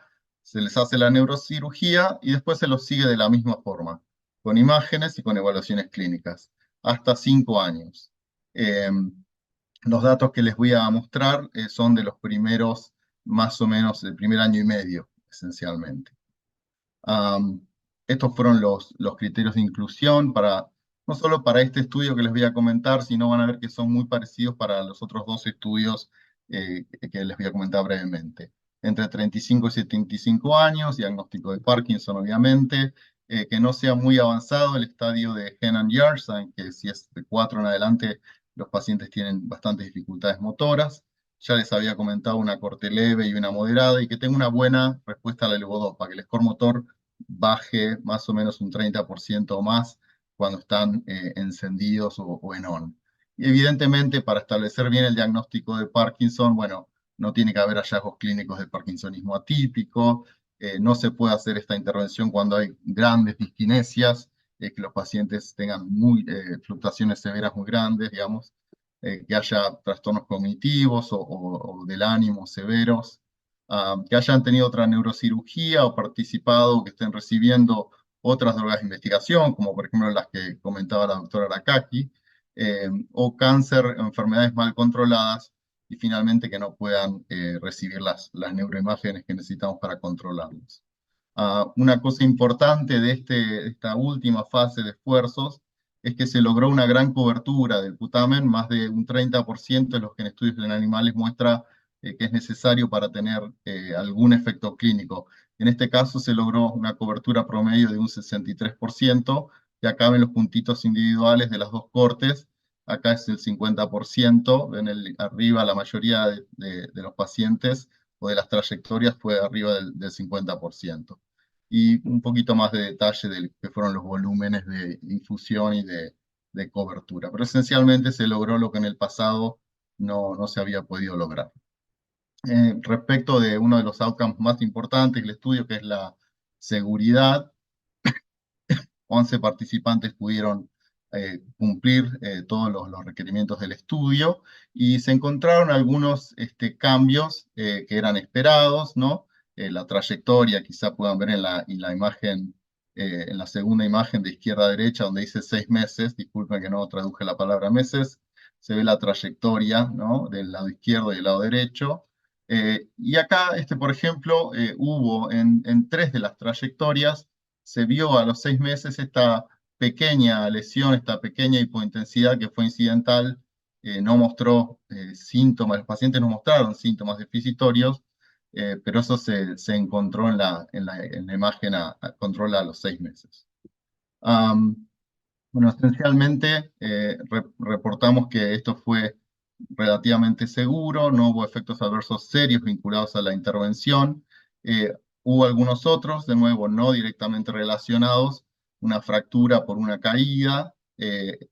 Se les hace la neurocirugía y después se los sigue de la misma forma, con imágenes y con evaluaciones clínicas, hasta 5 años. Los datos que les voy a mostrar son de los primeros, más o menos, el primer año y medio, esencialmente. Estos fueron los criterios de inclusión no solo para este estudio que les voy a comentar, sino van a ver que son muy parecidos para los otros 2 estudios que les voy a comentar brevemente. Entre 35 y 75 años, diagnóstico de Parkinson, obviamente, que no sea muy avanzado el estadio de Henan-Yard, saben que si es de 4 en adelante, los pacientes tienen bastantes dificultades motoras. Ya les había comentado una corte leve y una moderada, y que tenga una buena respuesta a la levodopa, que el score motor baje más o menos un 30% o más cuando están encendidos o en on. Y evidentemente, para establecer bien el diagnóstico de Parkinson, bueno, no tiene que haber hallazgos clínicos de parkinsonismo atípico, no se puede hacer esta intervención cuando hay grandes disquinesias, que los pacientes tengan fluctuaciones severas muy grandes, digamos, que haya trastornos cognitivos o del ánimo severos, que hayan tenido otra neurocirugía o participado, que estén recibiendo otras drogas de investigación, como por ejemplo las que comentaba la doctora Arakaki, o cáncer, enfermedades mal controladas, y finalmente que no puedan recibir las neuroimágenes que necesitamos para controlarlos. Una cosa importante de esta última fase de esfuerzos es que se logró una gran cobertura del putamen, más de un 30% de los que en estudios en animales muestra que es necesario para tener algún efecto clínico. En este caso se logró una cobertura promedio de un 63%, y acá ven los puntitos individuales de las 2 cortes. Acá es el 50%, ven arriba la mayoría de los pacientes o de las trayectorias fue arriba del 50%. Y un poquito más de detalle de que fueron los volúmenes de infusión y de cobertura. Pero esencialmente se logró lo que en el pasado no se había podido lograr. Respecto de uno de los outcomes más importantes del estudio, que es la seguridad, 11 participantes pudieron cumplir todos los requerimientos del estudio, y se encontraron algunos cambios que eran esperados, ¿no? La trayectoria, quizá puedan ver en la imagen, en la segunda imagen de izquierda a derecha, donde dice 6 meses, disculpen que no traduje la palabra meses, se ve la trayectoria, ¿no? Del lado izquierdo y del lado derecho. Y acá, por ejemplo, hubo en 3 de las trayectorias, se vio a los 6 meses esta pequeña lesión, esta pequeña hipointensidad que fue incidental, no mostró síntomas, los pacientes no mostraron síntomas deficitorios, pero eso se encontró en la imagen control a los 6 meses. Bueno, esencialmente reportamos que esto fue relativamente seguro, no hubo efectos adversos serios vinculados a la intervención. Hubo algunos otros, de nuevo, no directamente relacionados, una fractura por una caída,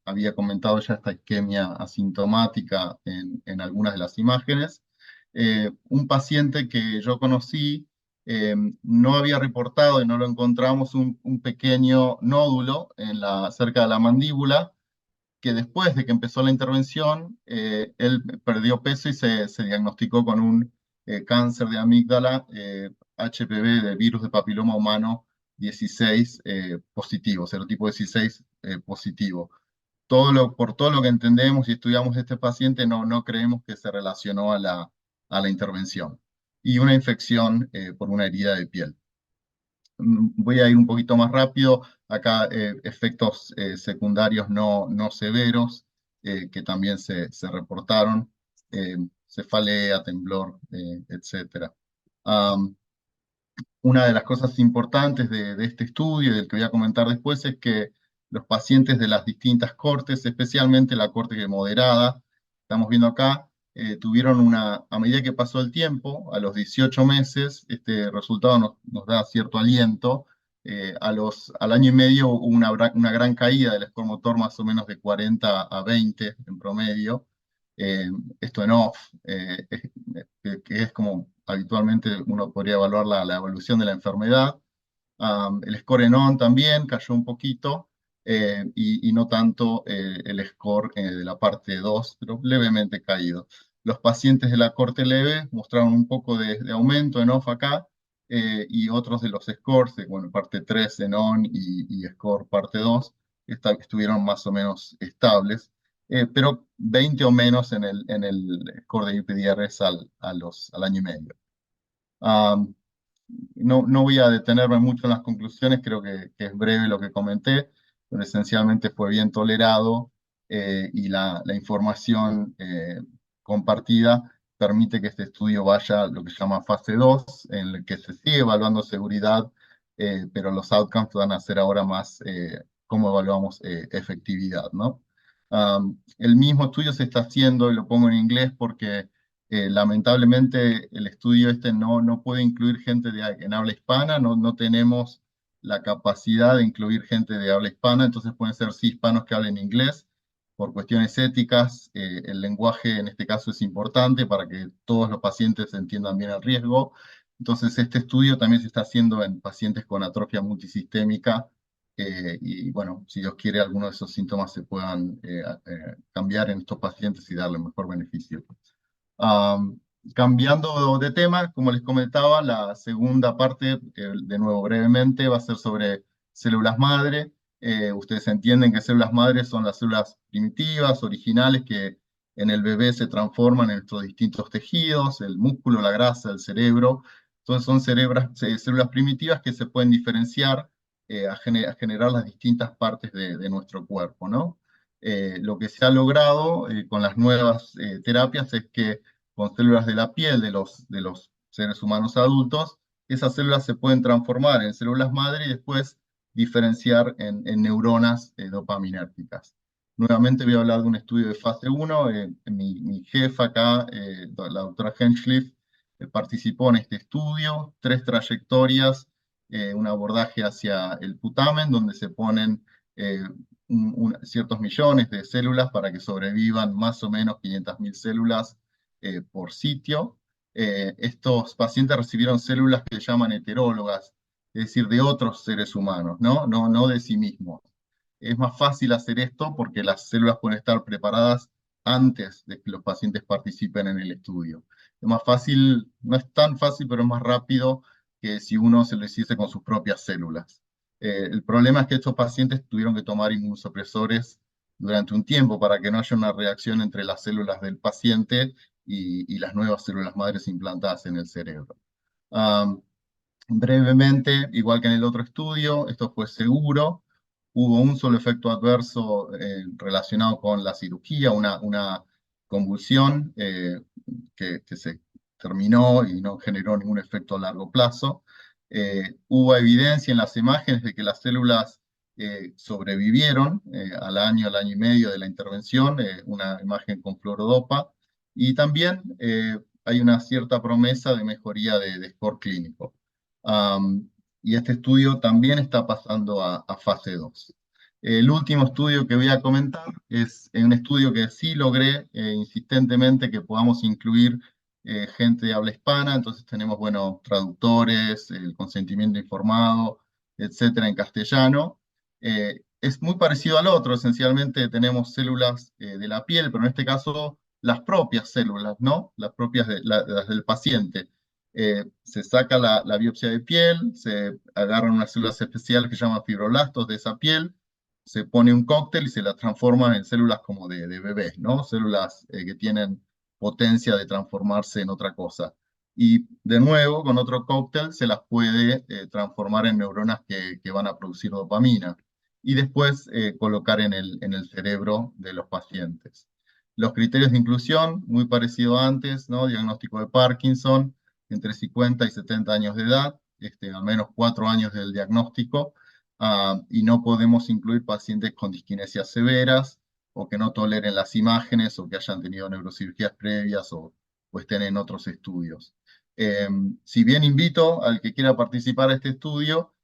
había comentado ya esta isquemia asintomática en algunas de las imágenes. Un paciente que yo conocí no había reportado y no lo encontramos un pequeño nódulo cerca de la mandíbula, que después de que empezó la intervención, él perdió peso y se diagnosticó con un cáncer de amígdala, HPV, de virus de papiloma humano 16 positivo, serotipo 16 positivo. Por todo lo que entendemos y estudiamos de este paciente, no creemos que se relacionó a la intervención. Y una infección por una herida de piel. Voy a ir un poquito más rápido. Acá efectos secundarios no severos que también se reportaron. Cefalea, temblor, etc. Una de las cosas importantes de este estudio y del que voy a comentar después es que los pacientes de las distintas cortes, especialmente la corte moderada, estamos viendo acá, tuvieron a medida que pasó el tiempo, a los 18 meses, este resultado nos da cierto aliento. Al año y medio hubo una gran caída del score motor, más o menos de 40 a 20 en promedio. Esto en off, que es como habitualmente uno podría evaluar la evolución de la enfermedad. El score en on también cayó un poquito, y no tanto el score de la parte 2, pero levemente caído. Los pacientes de la corte leve mostraron un poco de aumento en off acá, y otros de los scores, bueno, parte 3 en on y score parte 2, estuvieron más o menos estables. Pero 20 o menos en el score de UPDRS al año y medio. No voy a detenerme mucho en las conclusiones, creo que es breve lo que comenté, pero esencialmente fue bien tolerado, y la información compartida permite que este estudio vaya a lo que se llama fase 2, en el que se sigue evaluando seguridad, pero los outcomes van a ser ahora más cómo evaluamos efectividad, ¿no? El mismo estudio se está haciendo, y lo pongo en inglés porque lamentablemente el estudio no puede incluir gente en habla hispana, no tenemos la capacidad de incluir gente de habla hispana, entonces pueden ser sí hispanos que hablen inglés. Por cuestiones éticas, el lenguaje en este caso es importante para que todos los pacientes entiendan bien el riesgo. Entonces este estudio también se está haciendo en pacientes con atrofia multisistémica, y bueno, si Dios quiere, algunos de esos síntomas se puedan cambiar en estos pacientes y darle mejor beneficio. Cambiando de tema, como les comentaba, la segunda parte, de nuevo brevemente, va a ser sobre células madre. Ustedes entienden que células madre son las células primitivas, originales, que en el bebé se transforman en nuestros distintos tejidos, el músculo, la grasa, el cerebro. Entonces son células primitivas que se pueden diferenciar a generar las distintas partes de nuestro cuerpo, ¿no? Lo que se ha logrado con las nuevas terapias es que con células de la piel de los seres humanos adultos, esas células se pueden transformar en células madre y después diferenciar en neuronas dopaminérgicas. Nuevamente voy a hablar de un estudio de fase 1. Mi jefa acá, la doctora Henschliff, participó en este estudio, 3 trayectorias, un abordaje hacia el putamen, donde se ponen ciertos millones de células para que sobrevivan más o menos 500.000 células por sitio. Estos pacientes recibieron células que se llaman heterólogas, es decir, de otros seres humanos, no de sí mismos. Es más fácil hacer esto porque las células pueden estar preparadas antes de que los pacientes participen en el estudio. Es más fácil, no es tan fácil, pero es más rápido que si uno se lo hiciese con sus propias células. El problema es que estos pacientes tuvieron que tomar inmunosupresores durante un tiempo para que no haya una reacción entre las células del paciente y las nuevas células madres implantadas en el cerebro. Brevemente, igual que en el otro estudio, esto fue seguro. Hubo un solo efecto adverso relacionado con la cirugía, una convulsión que se terminó y no generó ningún efecto a largo plazo. Hubo evidencia en las imágenes de que las células sobrevivieron al año y medio de la intervención, una imagen con fluorodopa, y también hay una cierta promesa de mejoría de score clínico. Y este estudio también está pasando a fase 2. El último estudio que voy a comentar es un estudio que sí logré insistentemente que podamos incluir gente de habla hispana, entonces tenemos, bueno, traductores, el consentimiento informado, etcétera, en castellano. Es muy parecido al otro, esencialmente tenemos células de la piel, pero en este caso las propias células, ¿no? Las propias las del paciente. Se saca la biopsia de piel, se agarran unas células especiales que se llaman fibroblastos de esa piel, se pone un cóctel y se las transforma en células como de bebés, ¿no? Células que tienen potencia de transformarse en otra cosa. Y de nuevo, con otro cóctel se las puede transformar en neuronas que van a producir dopamina y después colocar en el cerebro de los pacientes. Los criterios de inclusión, muy parecido a antes, ¿no? Diagnóstico de Parkinson, entre 50 y 70 años de edad, al menos 4 años del diagnóstico, y no podemos incluir pacientes con disquinesias severas, o que no toleren las imágenes, o que hayan tenido neurocirugías previas, o estén en otros estudios. Si bien invito al que quiera participar a este estudio,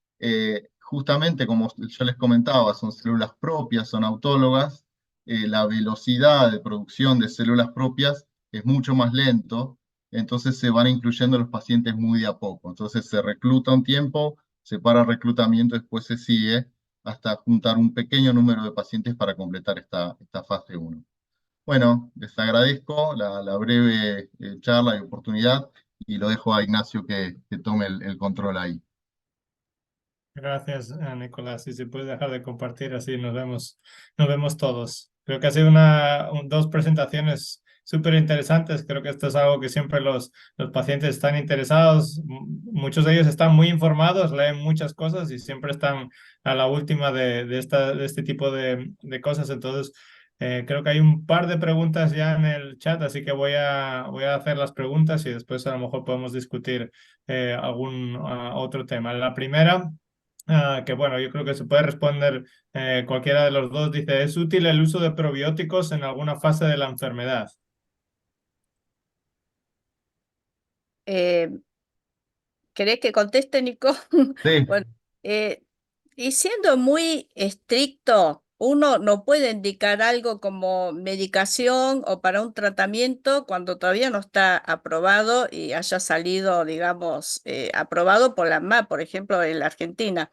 justamente como yo les comentaba, son células propias, son autólogas, la velocidad de producción de células propias es mucho más lento, entonces se van incluyendo los pacientes muy de a poco. Entonces se recluta un tiempo, se para reclutamiento, después se sigue hasta juntar un pequeño número de pacientes para completar esta fase 1. Bueno, les agradezco la breve charla y oportunidad y lo dejo a Ignacio que tome el control ahí. Gracias, Nicolás. Y si puedes dejar de compartir, así nos vemos todos. Creo que ha sido dos presentaciones súper interesantes. Creo que esto es algo que siempre los pacientes están interesados. Muchos de ellos están muy informados, leen muchas cosas y siempre están a la última de este tipo de cosas. Entonces, creo que hay un par de preguntas ya en el chat, así que voy a hacer las preguntas y después a lo mejor podemos discutir algún otro tema. La primera... que bueno, yo creo que se puede responder cualquiera de los dos. Dice, ¿es útil el uso de probióticos en alguna fase de la enfermedad? Eh, ¿Querés que conteste, Nico? Sí, Bueno, y siendo muy estricto, uno no puede indicar algo como medicación o para un tratamiento cuando todavía no está aprobado y haya salido, digamos, aprobado por la ANMAT, por ejemplo, en la Argentina.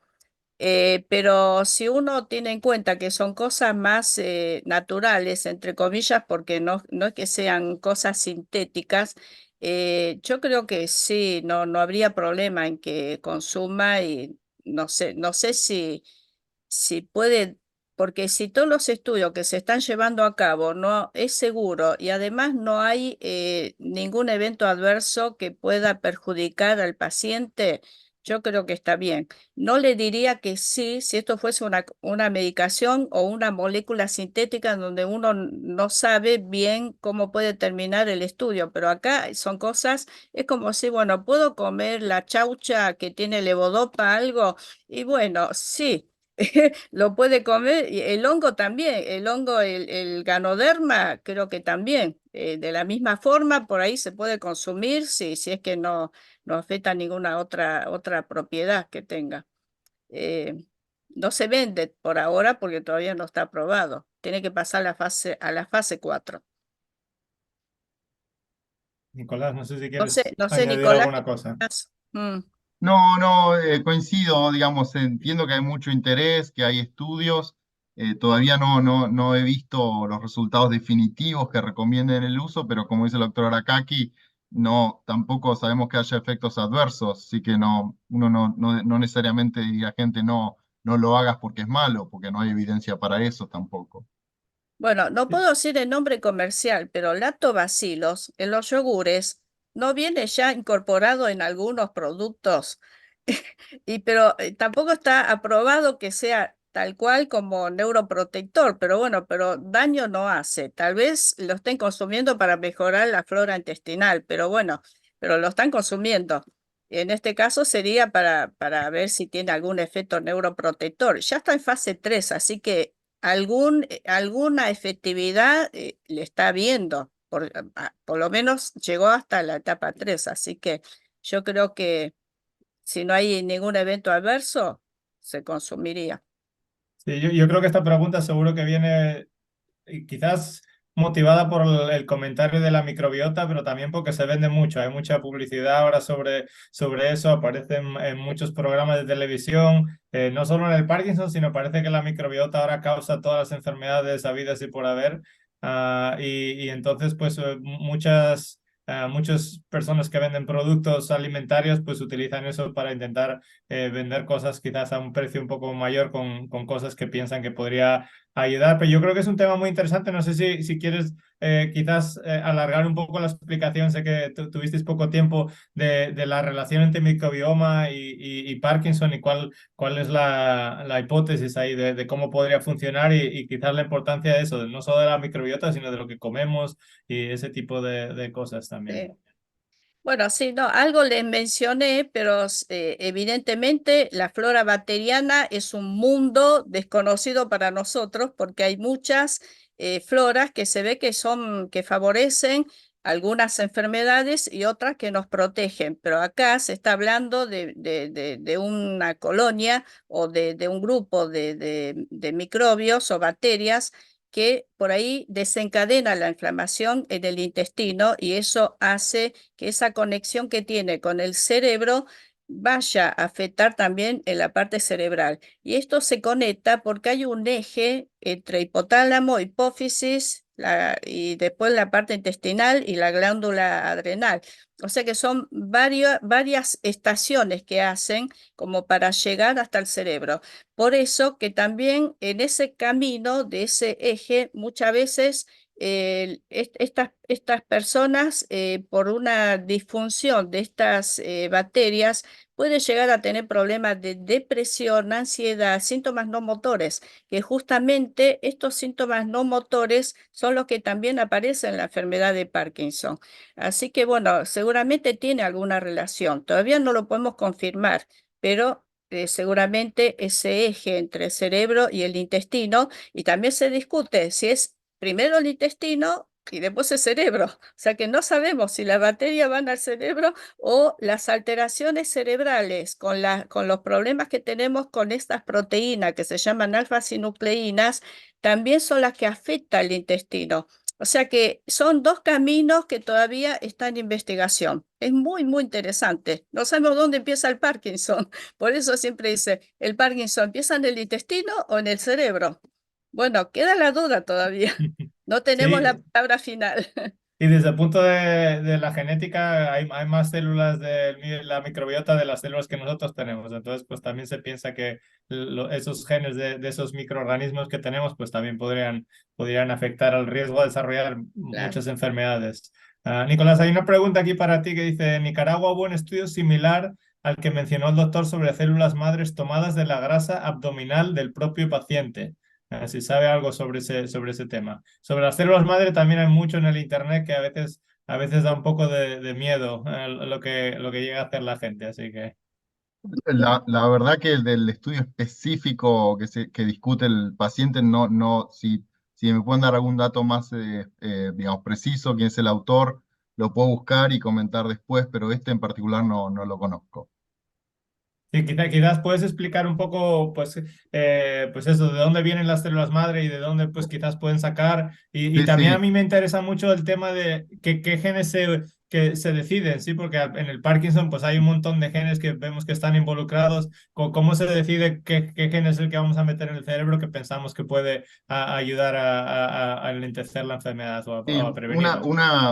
Pero si uno tiene en cuenta que son cosas más naturales, entre comillas, porque no es que sean cosas sintéticas, yo creo que sí, no habría problema en que consuma y no sé si puede, porque si todos los estudios que se están llevando a cabo no es seguro y además no hay ningún evento adverso que pueda perjudicar al paciente, yo creo que está bien. No le diría que sí si esto fuese una medicación o una molécula sintética donde uno no sabe bien cómo puede terminar el estudio, pero acá son cosas, es como si, bueno, puedo comer la chaucha que tiene levodopa, algo, y bueno, sí. Lo puede comer, y el hongo también, el hongo, el Ganoderma, creo que también, de la misma forma, por ahí se puede consumir si es que no afecta ninguna otra propiedad que tenga. Eh, no se vende por ahora porque todavía no está aprobado. Tiene que pasar a la fase 4. Nicolás, no sé si No sé, quieres no sé, añadir Nicolás, alguna ¿qué cosa. opinas? no, coincido, digamos, entiendo que hay mucho interés, que hay estudios, todavía no he visto los resultados definitivos que recomienden el uso, pero como dice el doctor Arakaki, no, tampoco sabemos que haya efectos adversos, así que uno no necesariamente diría a gente no lo hagas porque es malo, porque no hay evidencia para eso tampoco. Bueno, no puedo decir el nombre comercial, pero lactobacilos en los yogures no viene ya incorporado en algunos productos, pero tampoco está aprobado que sea tal cual como neuroprotector, pero bueno, pero daño no hace. Tal vez lo estén consumiendo para mejorar la flora intestinal, pero bueno, pero lo están consumiendo. En este caso sería para ver si tiene algún efecto neuroprotector. Ya está en fase 3, así que alguna efectividad le está viendo. Por lo menos llegó hasta la etapa 3, así que yo creo que si no hay ningún evento adverso, se consumiría. Sí, yo creo que esta pregunta seguro que viene y quizás motivada por el comentario de la microbiota, pero también porque se vende mucho. Hay mucha publicidad ahora sobre eso, aparece en muchos programas de televisión, no solo en el Parkinson, sino parece que la microbiota ahora causa todas las enfermedades habidas y por haber. Y entonces, pues muchas personas que venden productos alimentarios, pues utilizan eso para intentar vender cosas quizás a un precio un poco mayor con cosas que piensan que podría ayudar, pero yo creo que es un tema muy interesante. No sé si quieres quizás alargar un poco la explicación. Sé que tuvisteis poco tiempo de la relación entre microbioma y Parkinson y cuál es la hipótesis ahí de cómo podría funcionar y quizás la importancia de eso, no solo de la microbiota, sino de lo que comemos y ese tipo de cosas también. Bueno, sí, no, algo les mencioné, pero evidentemente la flora bacteriana es un mundo desconocido para nosotros porque hay muchas floras que se ve que favorecen algunas enfermedades y otras que nos protegen. Pero acá se está hablando de una colonia o de un grupo de microbios o bacterias que por ahí desencadena la inflamación en el intestino y eso hace que esa conexión que tiene con el cerebro vaya a afectar también en la parte cerebral. Y esto se conecta porque hay un eje entre hipotálamo, hipófisis y después la parte intestinal y la glándula adrenal. O sea que son varias estaciones que hacen como para llegar hasta el cerebro. Por eso que también en ese camino de ese eje muchas veces estas personas, por una disfunción de estas bacterias, pueden llegar a tener problemas de depresión, ansiedad, síntomas no motores, que justamente estos síntomas no motores son los que también aparecen en la enfermedad de Parkinson. Así que bueno, seguramente tiene alguna relación. Todavía no lo podemos confirmar, pero seguramente ese eje entre el cerebro y el intestino, y también se discute si es primero el intestino y después el cerebro. O sea que no sabemos si las bacterias van al cerebro o las alteraciones cerebrales con los problemas que tenemos con estas proteínas que se llaman alfa-sinucleínas, también son las que afectan el intestino. O sea que son dos caminos que todavía están en investigación. Es muy, muy interesante. No sabemos dónde empieza el Parkinson. Por eso siempre dice, ¿el Parkinson empieza en el intestino o en el cerebro? Bueno, queda la duda todavía. No tenemos la Sí, palabra final. y desde el punto de la genética, hay más células de la microbiota de las células que nosotros tenemos. Entonces, pues también se piensa que esos genes de esos microorganismos que tenemos, pues también podrían afectar al riesgo de desarrollar Claro. muchas enfermedades. Nicolás, hay una pregunta aquí para ti que dice, en Nicaragua hubo un estudio similar al que mencionó el doctor sobre células madres tomadas de la grasa abdominal del propio paciente. Si sabe algo sobre ese tema. Sobre las células madre también hay mucho en el internet que a veces da un poco de miedo lo que llega a hacer la gente, así que La verdad que el del estudio específico que discute el paciente, si me pueden dar algún dato más, digamos, preciso, quién es el autor, lo puedo buscar y comentar después, pero este en particular no lo conozco. sí, quizás puedes explicar un poco, pues eso, de dónde vienen las células madre y de dónde, pues quizás pueden sacar. Y Sí, también a sí. mí me interesa mucho el tema de qué genes que se deciden, ¿sí? Porque en el Parkinson, pues hay un montón de genes que vemos que están involucrados. ¿Cómo se decide qué gen es el que vamos a meter en el cerebro que pensamos que puede ayudar a lentecer la enfermedad o Sí, a prevenirla?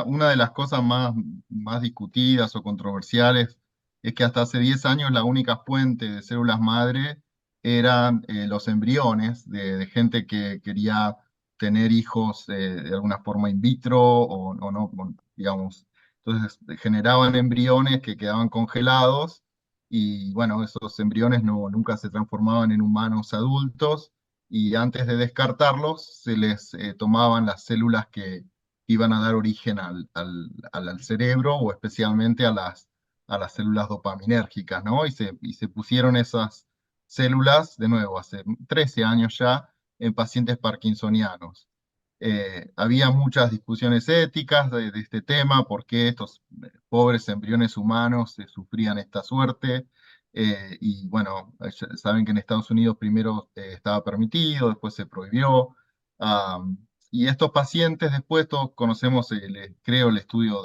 una de las cosas más discutidas o controversiales es que hasta hace 10 años la única fuente de células madre eran los embriones de gente que quería tener hijos de alguna forma in vitro o no, digamos. Entonces generaban embriones que quedaban congelados y bueno, esos embriones nunca se transformaban en humanos adultos y antes de descartarlos se les tomaban las células que iban a dar origen al cerebro o especialmente a las células dopaminérgicas, ¿no? Y se pusieron esas células, de nuevo, hace 13 años ya, en pacientes parkinsonianos. Había muchas discusiones éticas de este tema, por qué estos pobres embriones humanos sufrían esta suerte. Y bueno, saben que en Estados Unidos primero estaba permitido, después se prohibió. Am, y estos pacientes, después todos conocemos, creo, el estudio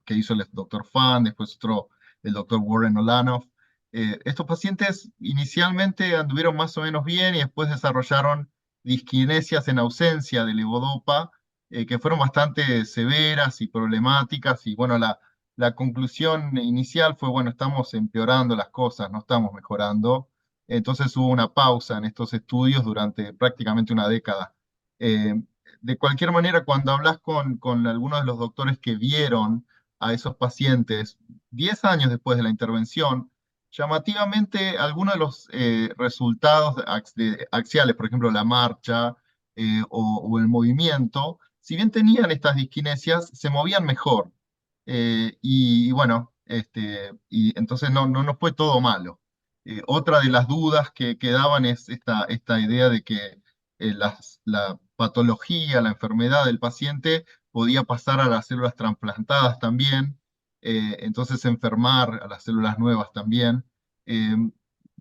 que hizo el doctor Fan, después otro, el doctor Warren Olanoff. Estos pacientes inicialmente anduvieron más o menos bien y después desarrollaron disquinesias en ausencia de levodopa, que fueron bastante severas y problemáticas. Y bueno, la conclusión inicial fue, bueno, estamos empeorando las cosas, no estamos mejorando. Entonces hubo una pausa en estos estudios durante prácticamente una década. Eh, de cualquier manera, cuando hablas con algunos de los doctores que vieron a esos pacientes 10 años después de la intervención, llamativamente algunos de los resultados axiales, por ejemplo, la marcha o el movimiento, si bien tenían estas disquinesias, se movían mejor. Y bueno, y entonces no fue todo malo. Otra de las dudas que quedaban es esta idea de que la patología, la enfermedad del paciente podía pasar a las células trasplantadas también, entonces enfermar a las células nuevas también. Eh,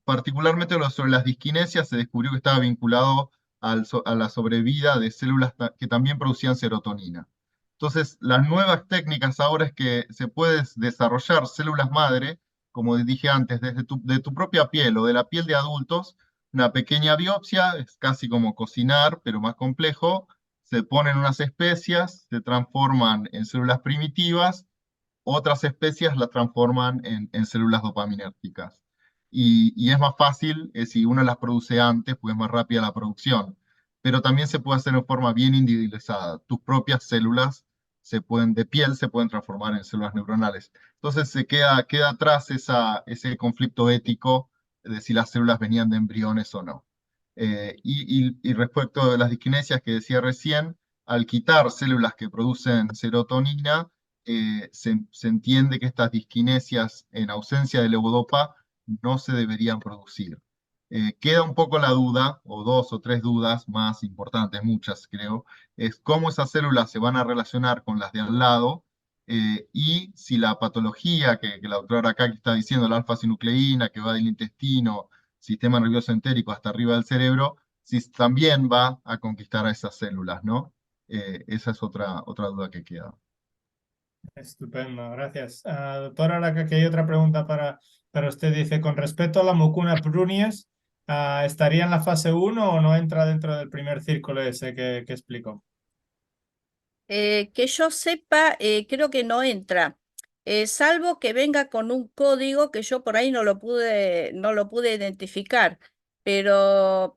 Particularmente sobre las disquinesias se descubrió que estaba vinculado a la sobrevida de células que también producían serotonina. Entonces, las nuevas técnicas ahora es que se puede desarrollar células madre, como dije antes, de tu propia piel o de la piel de adultos, una pequeña biopsia, es casi como cocinar, pero más complejo, se ponen unas especias, se transforman en células primitivas, otras especies las transforman en células dopaminérgicas. Y es más fácil si uno las produce antes, pues es más rápida la producción. Pero también se puede hacer en forma bien individualizada. Tus propias células de piel se pueden transformar en células neuronales. Entonces queda atrás ese conflicto ético de si las células venían de embriones o no. Y respecto de las disquinesias que decía recién, al quitar células que producen serotonina, se entiende que estas disquinesias en ausencia de levodopa no se deberían producir. Queda un poco la duda, o dos o tres dudas más importantes, muchas creo, es cómo esas células se van a relacionar con las de al lado, y si la patología que la doctora acá está diciendo, la alfa-sinucleína que va del intestino, sistema nervioso entérico hasta arriba del cerebro, si también va a conquistar a esas células, ¿no? Esa es otra duda que queda. Estupendo, gracias. Doctora, ahora que aquí hay otra pregunta para usted. Dice, con respecto a la mucuna prunias, ¿estaría en la fase 1 o no entra dentro del primer círculo ese que explico? Que yo sepa, creo que no entra, salvo que venga con un código que yo por ahí no lo pude identificar, pero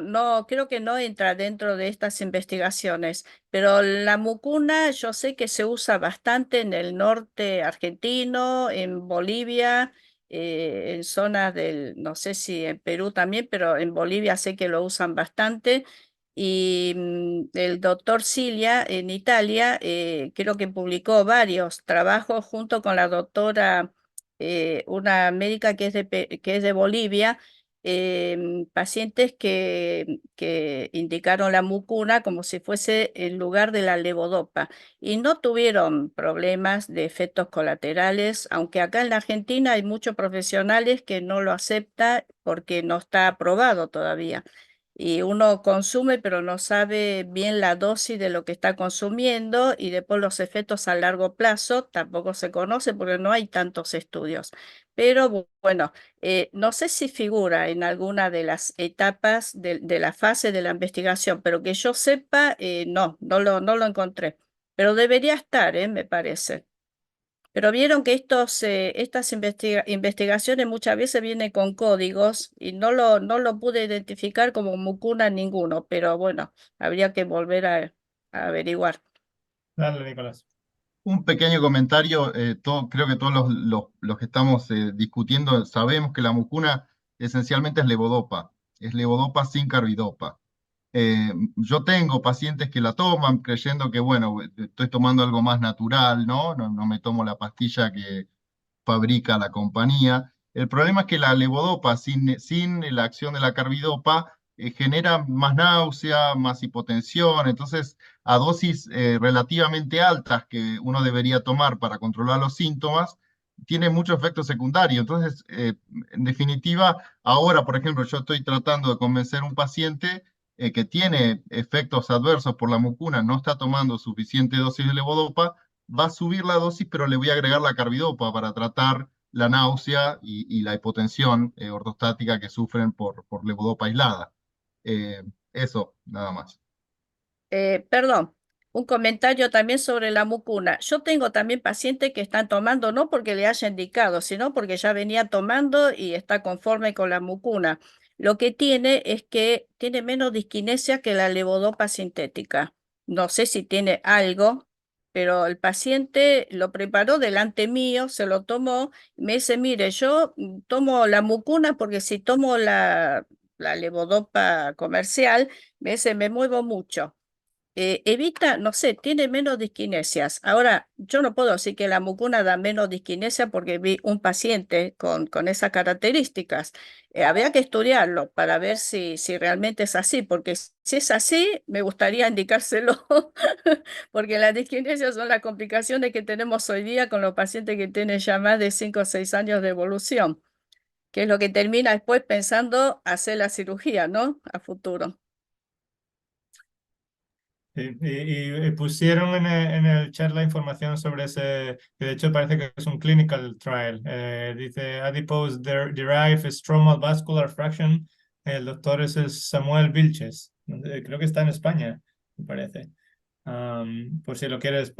no, creo que no entra dentro de estas investigaciones. Pero la mucuna yo sé que se usa bastante en el norte argentino, en Bolivia, en zonas no sé si en Perú también, pero en Bolivia sé que lo usan bastante. Y el doctor Cilia en Italia creo que publicó varios trabajos junto con la doctora, una médica que es de Bolivia, pacientes que indicaron la mucuna como si fuese en lugar de la levodopa y no tuvieron problemas de efectos colaterales, aunque acá en la Argentina hay muchos profesionales que no lo aceptan porque no está aprobado todavía y uno consume pero no sabe bien la dosis de lo que está consumiendo y después los efectos a largo plazo tampoco se conoce porque no hay tantos estudios. Pero bueno, no sé si figura en alguna de las etapas de la fase de la investigación, pero que yo sepa, no lo encontré. Pero debería estar, me parece. Pero vieron que estas investigaciones muchas veces vienen con códigos y no lo pude identificar como mucuna ninguno, pero bueno, habría que volver a averiguar. Dale, Nicolás. Un pequeño comentario, creo que todos los que estamos discutiendo sabemos que la mucuna esencialmente es levodopa sin carbidopa. Yo tengo pacientes que la toman creyendo que, bueno, estoy tomando algo más natural, ¿no? No me tomo la pastilla que fabrica la compañía. El problema es que la levodopa sin la acción de la carbidopa genera más náusea, más hipotensión, entonces a dosis relativamente altas que uno debería tomar para controlar los síntomas, tiene mucho efecto secundario. Entonces, en definitiva, ahora, por ejemplo, yo estoy tratando de convencer a un paciente que tiene efectos adversos por la mucuna, no está tomando suficiente dosis de levodopa, va a subir la dosis, pero le voy a agregar la carbidopa para tratar la náusea y la hipotensión ortostática que sufren por levodopa aislada. Eh, Eso, nada más. Perdón, un comentario también sobre la mucuna. Yo tengo también pacientes que están tomando no porque le haya indicado, sino porque ya venía tomando y está conforme con la mucuna. Lo que tiene es que tiene menos disquinesia que la levodopa sintética. No sé si tiene algo, pero el paciente lo preparó delante mío, se lo tomó, y me dice, mire, yo tomo la mucuna porque si tomo la levodopa comercial, me dice, me muevo mucho. Evita, no sé, tiene menos disquinesias. Ahora, yo no puedo decir que la mucuna da menos disquinesia porque vi un paciente con esas características. Habría que estudiarlo para ver si realmente es así, porque si es así, me gustaría indicárselo, porque las disquinesias son las complicaciones que tenemos hoy día con los pacientes que tienen ya más de 5 o 6 años de evolución, que es lo que termina después pensando hacer la cirugía, ¿no? A futuro. Y pusieron en el chat la información sobre ese, que de hecho parece que es un clinical trial. Dice Adipose Derived Stromal Vascular Fraction. El doctor es el Samuel Vilches. Creo que está en España, me parece. Por si lo quieres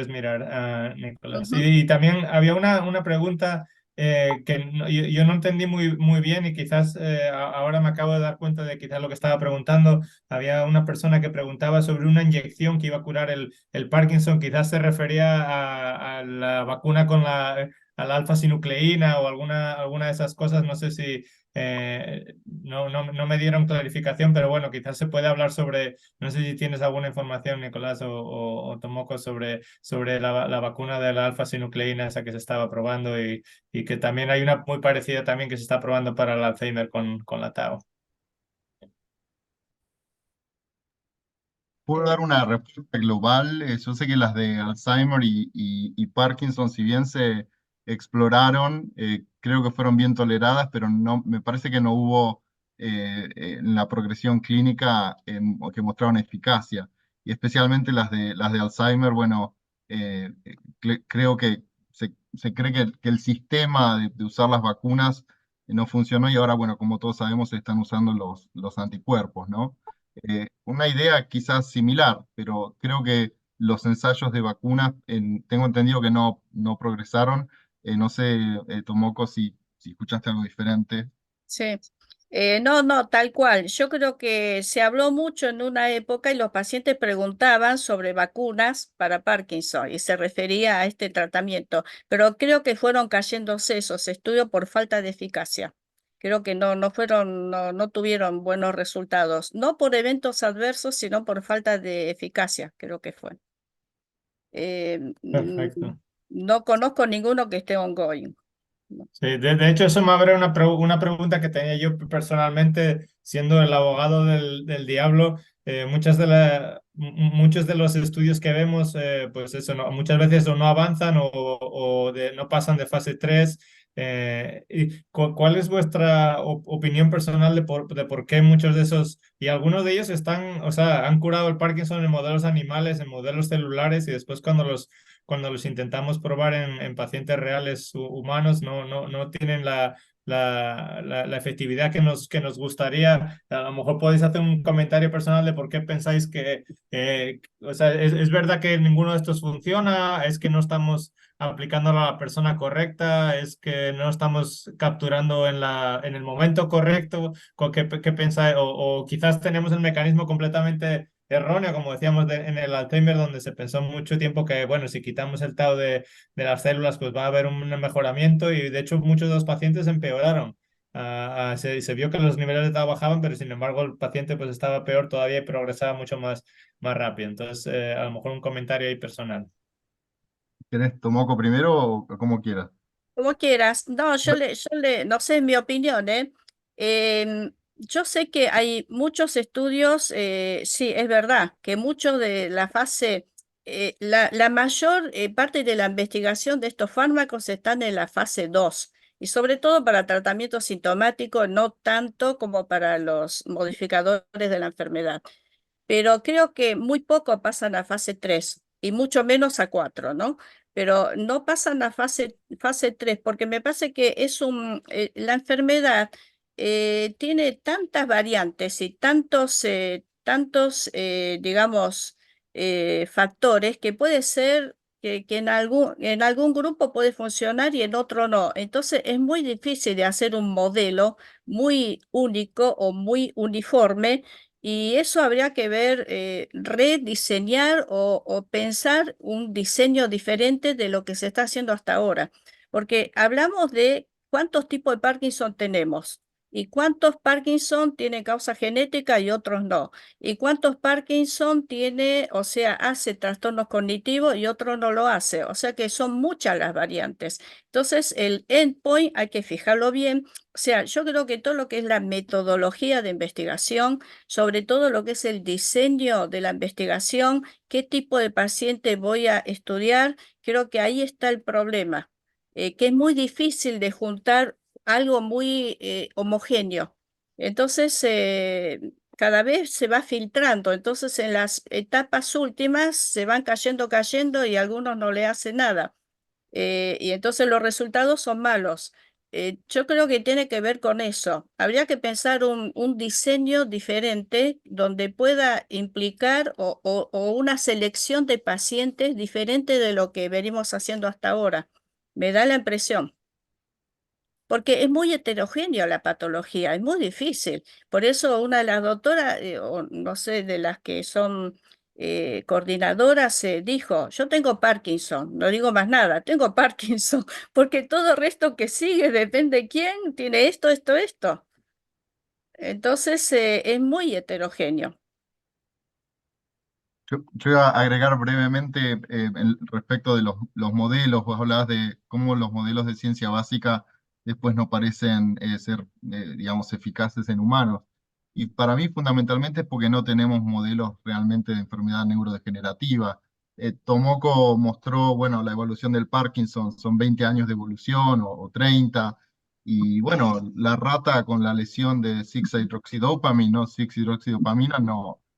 mirar, Nicolás. Ujú. Y también había una pregunta que yo no entendí muy bien y quizás ahora me acabo de dar cuenta de quizás lo que estaba preguntando. Había una persona que preguntaba sobre una inyección que iba a curar el Parkinson. Quizás se refería a la vacuna con a la alfa-sinucleína o alguna de esas cosas. No sé si no me dieron clarificación, pero bueno, quizás se puede hablar sobre, no sé si tienes alguna información, Nicolás o Tomoko, sobre la vacuna de la alfa-sinucleína, esa que se estaba probando y que también hay una muy parecida también que se está probando para el Alzheimer con la Tau. Puedo dar una respuesta global. Yo sé que las de Alzheimer y Parkinson, si bien se exploraron, creo que fueron bien toleradas, pero no, me parece que no hubo en la progresión clínica que mostraron eficacia. Y especialmente las de Alzheimer, bueno, creo que se cree que el sistema de usar las vacunas no funcionó y ahora, bueno, como todos sabemos, se están usando los anticuerpos, ¿no? Una idea quizás similar, pero creo que los ensayos de vacunas, tengo entendido que no progresaron. No sé, Tomoko, si escuchaste algo diferente. Sí, no, tal cual. Yo creo que se habló mucho en una época y los pacientes preguntaban sobre vacunas para Parkinson y se refería a este tratamiento, pero creo que fueron cayéndose esos estudios por falta de eficacia. Creo que no tuvieron buenos resultados, no por eventos adversos, sino por falta de eficacia, creo que fue. Eh, mm, Perfecto. no conozco ninguno que esté ongoing. No. Sí, de hecho, eso me abre una pregunta que tenía yo personalmente, siendo el abogado del diablo. Muchos de los estudios que vemos, pues eso, muchas veces o no avanzan no pasan de fase 3. ¿Cuál es vuestra opinión personal de por qué muchos de esos, y algunos de ellos o sea, han curado el Parkinson en modelos animales, en modelos celulares, y después cuando los intentamos probar en pacientes reales humanos, no tienen la efectividad que nos gustaría? A lo mejor podéis hacer un comentario personal de por qué pensáis o sea, es verdad que ninguno de estos funciona, es que no estamos aplicándolo a la persona correcta, es que no estamos capturando en el momento correcto. ¿Qué pensáis? O quizás tenemos el mecanismo completamente erróneo, como decíamos en el Alzheimer, donde se pensó mucho tiempo que, bueno, si quitamos el tau de las células, pues va a haber un mejoramiento y de hecho muchos de los pacientes empeoraron. se vio que los niveles de tau bajaban, pero sin embargo el paciente pues estaba peor todavía y progresaba mucho más rápido. Entonces, a lo mejor un comentario ahí personal. ¿Querés Tomoko primero o como quieras? Como quieras. No, Bueno, no sé, en mi opinión, ¿eh? Yo sé que hay muchos estudios, sí, es verdad, que mucho de la fase, la mayor parte de la investigación de estos fármacos están en la fase 2 y sobre todo para tratamiento sintomático, no tanto como para los modificadores de la enfermedad, pero creo que muy poco pasan a fase 3 y mucho menos a 4, ¿no? Pero no pasan a fase 3 porque me parece que la enfermedad tiene tantas variantes y digamos, factores que puede ser que en algún grupo puede funcionar y en otro no. Entonces es muy difícil de hacer un modelo muy único o muy uniforme y eso habría que ver, rediseñar o pensar un diseño diferente de lo que se está haciendo hasta ahora. Porque hablamos de cuántos tipos de Parkinson tenemos y cuántos Parkinson tienen causa genética y otros no. Y cuántos Parkinson tiene, o sea, hace trastornos cognitivos y otros no lo hace. O sea que son muchas las variantes. Entonces, el endpoint hay que fijarlo bien. O sea, yo creo que todo lo que es la metodología de investigación, sobre todo lo que es el diseño de la investigación, qué tipo de paciente voy a estudiar, creo que ahí está el problema, que es muy difícil de juntar algo muy homogéneo. Entonces, cada vez se va filtrando, entonces en las etapas últimas se van cayendo y algunos no le hacen nada y entonces los resultados son malos. Yo creo que tiene que ver con eso. Habría que pensar un diseño diferente donde pueda implicar o una selección de pacientes diferente de lo que venimos haciendo hasta ahora. Me da la impresión porque es muy heterogénea la patología, es muy difícil. Por eso una de las doctoras, o no sé, de las que son coordinadoras, dijo, yo tengo Parkinson, no digo más nada, tengo Parkinson, porque todo el resto que sigue depende de quién tiene esto. Entonces es muy heterogéneo. yo iba a agregar brevemente respecto de los modelos. Vos hablabas de cómo los modelos de ciencia básica después no parecen ser, digamos, eficaces en humanos. Y para mí fundamentalmente es porque no tenemos modelos realmente de enfermedad neurodegenerativa. Tomoko mostró, bueno, la evolución del Parkinson, son 20 años de evolución o 30. Y bueno, la rata con la lesión de 6-hydroxidopamina, ¿no? 6-hidroxidopamina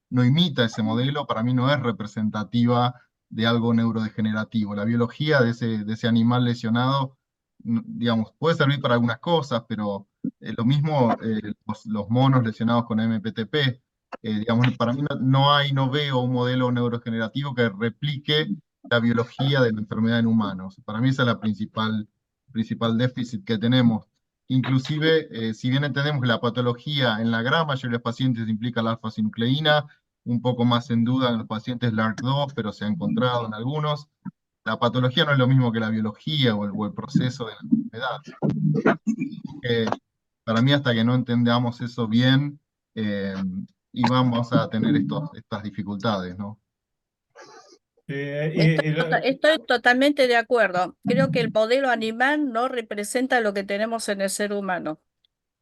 no imita ese modelo, para mí no es representativa de algo neurodegenerativo. La biología de ese animal lesionado, digamos, puede servir para algunas cosas, pero lo mismo los monos lesionados con MPTP, digamos, para mí no veo un modelo neurodegenerativo que replique la biología de la enfermedad en humanos. Para mí esa es la principal déficit que tenemos. Inclusive, si bien entendemos que la patología en la gran mayoría de los pacientes implica la alfa-sinucleína, un poco más en duda en los pacientes LARC2, pero se ha encontrado en algunos. La patología no es lo mismo que la biología o el proceso de la enfermedad. Para mí, hasta que no entendamos eso bien, y vamos a tener estas dificultades, ¿no? Estoy totalmente de acuerdo. Creo que el modelo animal no representa lo que tenemos en el ser humano.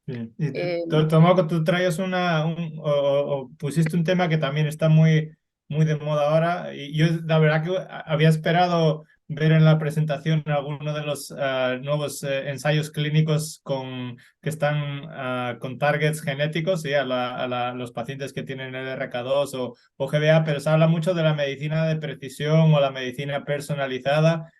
Sí. Y Eh, Tomoko, tú traías o pusiste un tema que también está muy de moda ahora. Y yo la verdad que había esperado ver en la presentación alguno de los nuevos ensayos clínicos que están con targets genéticos, ¿sí? Los pacientes que tienen LRK2 o GBA, pero se habla mucho de la medicina de precisión o la medicina personalizada,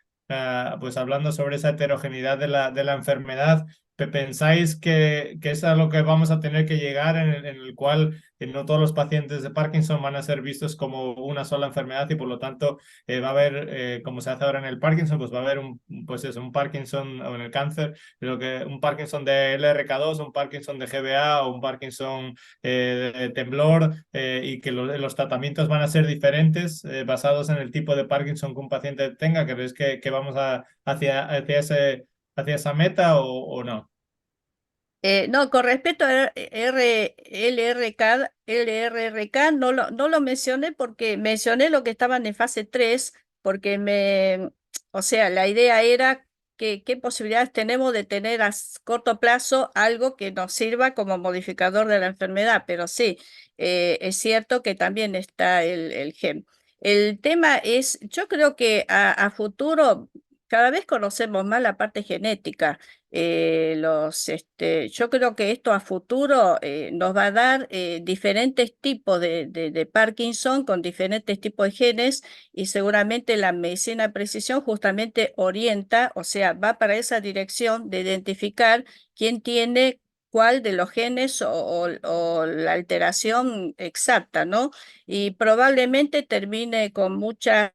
pues hablando sobre esa heterogeneidad de la enfermedad. ¿Pensáis que es a lo que vamos a tener que llegar en el cual no todos los pacientes de Parkinson van a ser vistos como una sola enfermedad y por lo tanto va a haber, como se hace ahora en el Parkinson, pues va a haber pues eso, un Parkinson o en el cáncer, un Parkinson de LRK2, un Parkinson de GBA o un Parkinson de temblor y que los tratamientos van a ser diferentes basados en el tipo de Parkinson que un paciente tenga? ¿Crees que vamos hacia esa meta o no? No, con respecto a LRRK, no lo mencioné porque mencioné lo que estaban en fase 3, porque o sea, la idea era qué posibilidades tenemos de tener a corto plazo algo que nos sirva como modificador de la enfermedad, pero sí, es cierto que también está el gen. El tema es, yo creo que a futuro cada vez conocemos más la parte genética. Yo creo que esto a futuro nos va a dar diferentes tipos de Parkinson con diferentes tipos de genes y seguramente la medicina de precisión justamente orienta, o sea, va para esa dirección de identificar quién tiene cuál de los genes o la alteración exacta, ¿no? Y probablemente termine con muchas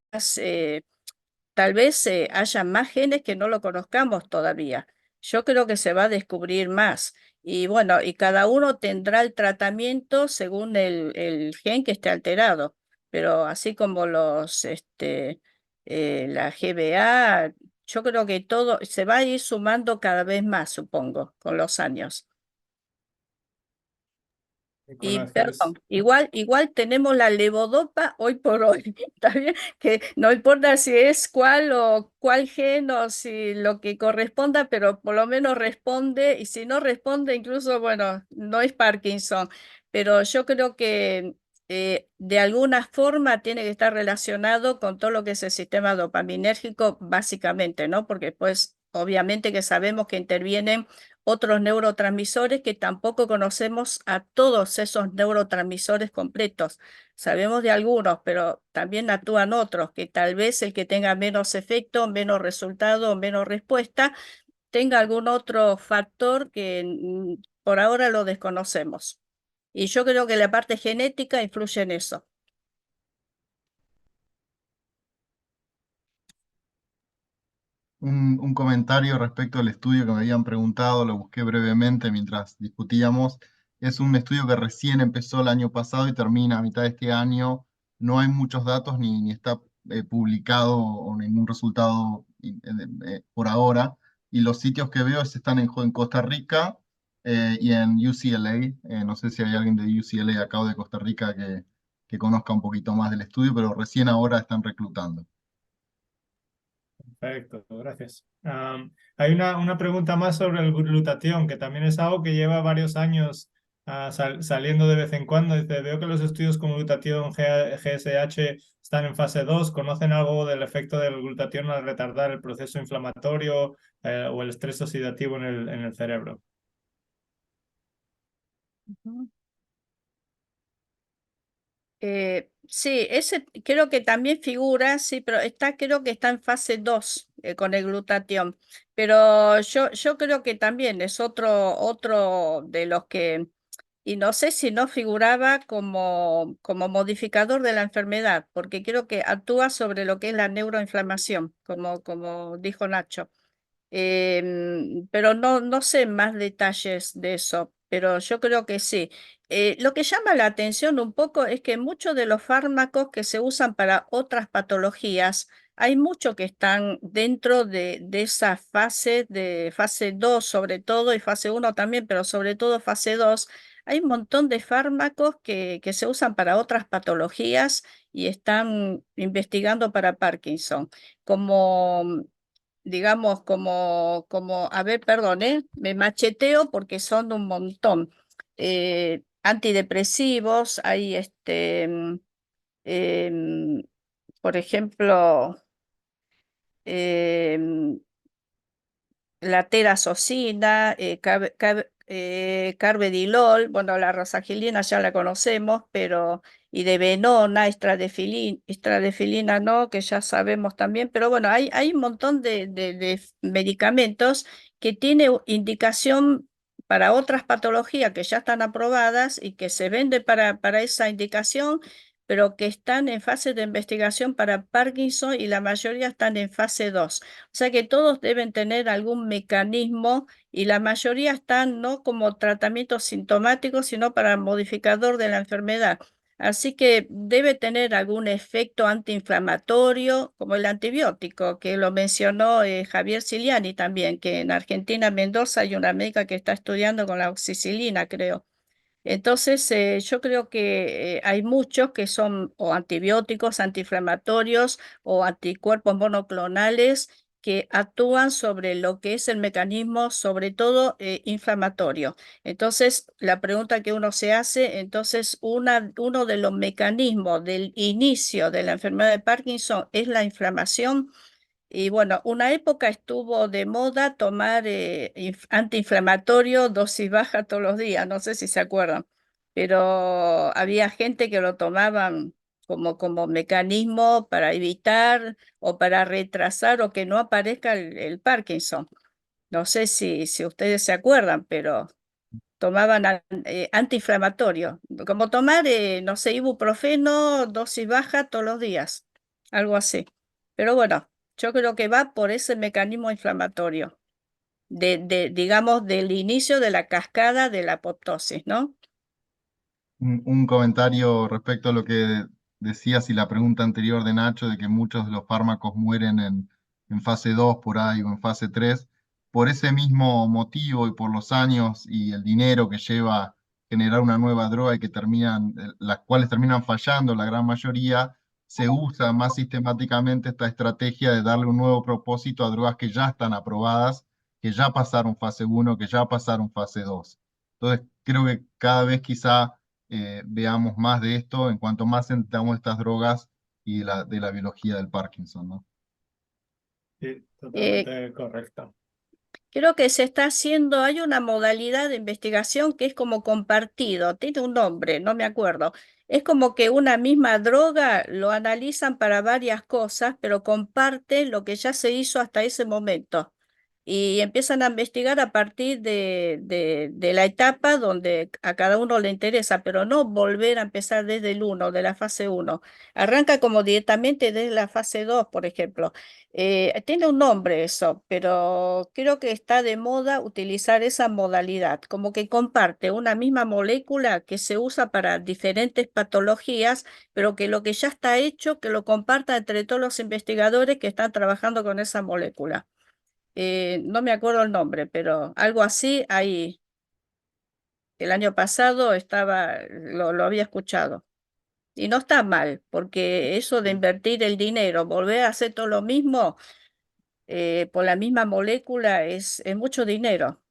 tal vez haya más genes que no lo conozcamos todavía. Yo creo que se va a descubrir más. Y bueno, y cada uno tendrá el tratamiento según el gen que esté alterado. Pero así como la GBA, yo creo que todo se va a ir sumando cada vez más, supongo, con los años. Y Gracias. perdón, igual tenemos la levodopa hoy por hoy, ¿está bien? Que no importa si es cuál o cuál gen o si lo que corresponda, pero por lo menos responde, y si no responde, incluso, bueno, no es Parkinson, pero yo creo que de alguna forma tiene que estar relacionado con todo lo que es el sistema dopaminérgico, básicamente, ¿no? Porque pues obviamente que sabemos que intervienen otros neurotransmisores que tampoco conocemos a todos esos neurotransmisores completos. Sabemos de algunos, pero también actúan otros, que tal vez el que tenga menos efecto, menos resultado, menos respuesta, tenga algún otro factor que por ahora lo desconocemos. Y yo creo que la parte genética influye en eso. Un comentario respecto al estudio que me habían preguntado, lo busqué brevemente mientras discutíamos. Es un estudio que recién empezó el año pasado y termina a mitad de este año. No hay muchos datos ni está publicado o ningún resultado por ahora. Y los sitios que veo están en Costa Rica y en UCLA. No sé si hay alguien de UCLA acá o de Costa Rica que conozca un poquito más del estudio, pero recién ahora están reclutando. Perfecto, gracias. Hay una pregunta más sobre el glutatión, que también es algo que lleva varios años saliendo de vez en cuando. Dice, veo que los estudios con glutatión GSH están en fase 2. ¿Conocen algo del efecto del glutatión al retardar el proceso inflamatorio o el estrés oxidativo en el cerebro? Ujú. Sí, ese creo que también figura, sí, pero creo que está en fase 2 con el glutatión. Pero yo creo que también es otro de los que, y no sé si no figuraba como modificador de la enfermedad, porque creo que actúa sobre lo que es la neuroinflamación, como dijo Nacho. Pero no sé más detalles de eso, pero yo creo que sí. Lo que llama la atención un poco es que muchos de los fármacos que se usan para otras patologías, hay muchos que están dentro de esa fase, de fase 2 sobre todo, y fase uno también, pero sobre todo fase 2. Hay un montón de fármacos que se usan para otras patologías y están investigando para Parkinson, como digamos, a ver, perdón, me macheteo porque son un montón. Antidepresivos, hay em, por ejemplo, em, la terazocina, carvedilol, bueno, la rosagilina ya la conocemos, pero y de venona, estradefilina no, que ya sabemos también, pero bueno, hay un montón de medicamentos que tienen indicación para otras patologías que ya están aprobadas y que se venden para esa indicación, pero que están en fase de investigación para Parkinson y la mayoría están en fase 2. O sea que todos deben tener algún mecanismo y la mayoría están no como tratamiento sintomático, sino para modificador de la enfermedad. Así que debe tener algún efecto antiinflamatorio, como el antibiótico, que lo mencionó Javier Ciliani también, que en Argentina, en Mendoza, hay una médica que está estudiando con la oxicilina, creo. Entonces, yo creo que hay muchos que son o antibióticos, antiinflamatorios o anticuerpos monoclonales que actúan sobre lo que es el mecanismo, sobre todo inflamatorio. Entonces, la pregunta que uno se hace, entonces, uno de los mecanismos del inicio de la enfermedad de Parkinson es la inflamación. Y bueno, una época estuvo de moda tomar antiinflamatorio dosis baja todos los días, no sé si se acuerdan, pero había gente que lo tomaban como mecanismo para evitar o para retrasar o que no aparezca el Parkinson. No sé si ustedes se acuerdan, pero tomaban antiinflamatorio, como tomar, no sé, ibuprofeno, dosis baja todos los días, algo así. Pero bueno, yo creo que va por ese mecanismo inflamatorio, digamos, del inicio de la cascada de la apoptosis, ¿no? Un comentario respecto a lo que decías y la pregunta anterior de Nacho de que muchos de los fármacos mueren en fase 2 por ahí o en fase 3. Por ese mismo motivo y por los años y el dinero que lleva generar una nueva droga y que terminan, las cuales terminan fallando, la gran mayoría, se usa más sistemáticamente esta estrategia de darle un nuevo propósito a drogas que ya están aprobadas, que ya pasaron fase 1, que ya pasaron fase 2. Entonces, creo que cada vez quizá veamos más de esto en cuanto más entendamos estas drogas y de la biología del Parkinson, ¿no? Sí, Eh, totalmente correcto. Creo que se está haciendo, hay una modalidad de investigación que es como compartido, tiene un nombre, no me acuerdo. Es como que una misma droga lo analizan para varias cosas, pero comparte lo que ya se hizo hasta ese momento y empiezan a investigar a partir de la etapa donde a cada uno le interesa, pero no volver a empezar desde el uno, de la fase uno. Arranca como directamente desde la fase 2, por ejemplo. Tiene un nombre eso, pero creo que está de moda utilizar esa modalidad, como que comparte una misma molécula que se usa para diferentes patologías, pero que lo que ya está hecho, que lo comparta entre todos los investigadores que están trabajando con esa molécula. No me acuerdo el nombre, pero algo así ahí. El año pasado lo había escuchado. Y no está mal, porque eso de invertir el dinero, volver a hacer todo lo mismo por la misma molécula es mucho dinero.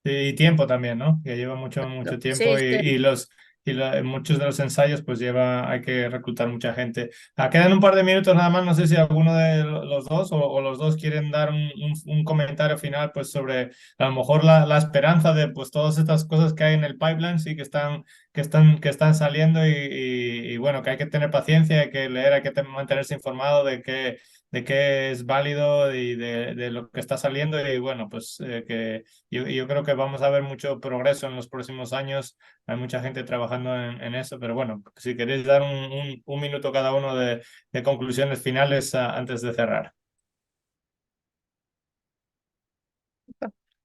Y tiempo también, ¿no? Que lleva mucho tiempo Sí, sí. en muchos de los ensayos pues hay que reclutar mucha gente. Quedan un par de minutos nada más, no sé si alguno de los dos o los dos quieren dar un comentario final pues sobre a lo mejor la esperanza de pues todas estas cosas que hay en el pipeline, sí, que están saliendo y bueno, que hay que tener paciencia, hay que leer, hay que mantenerse informado de qué es válido y de lo que está saliendo y bueno, pues que yo creo que vamos a ver mucho progreso en los próximos años. Hay mucha gente trabajando en eso, pero bueno, si queréis dar un minuto cada uno de conclusiones finales antes de cerrar.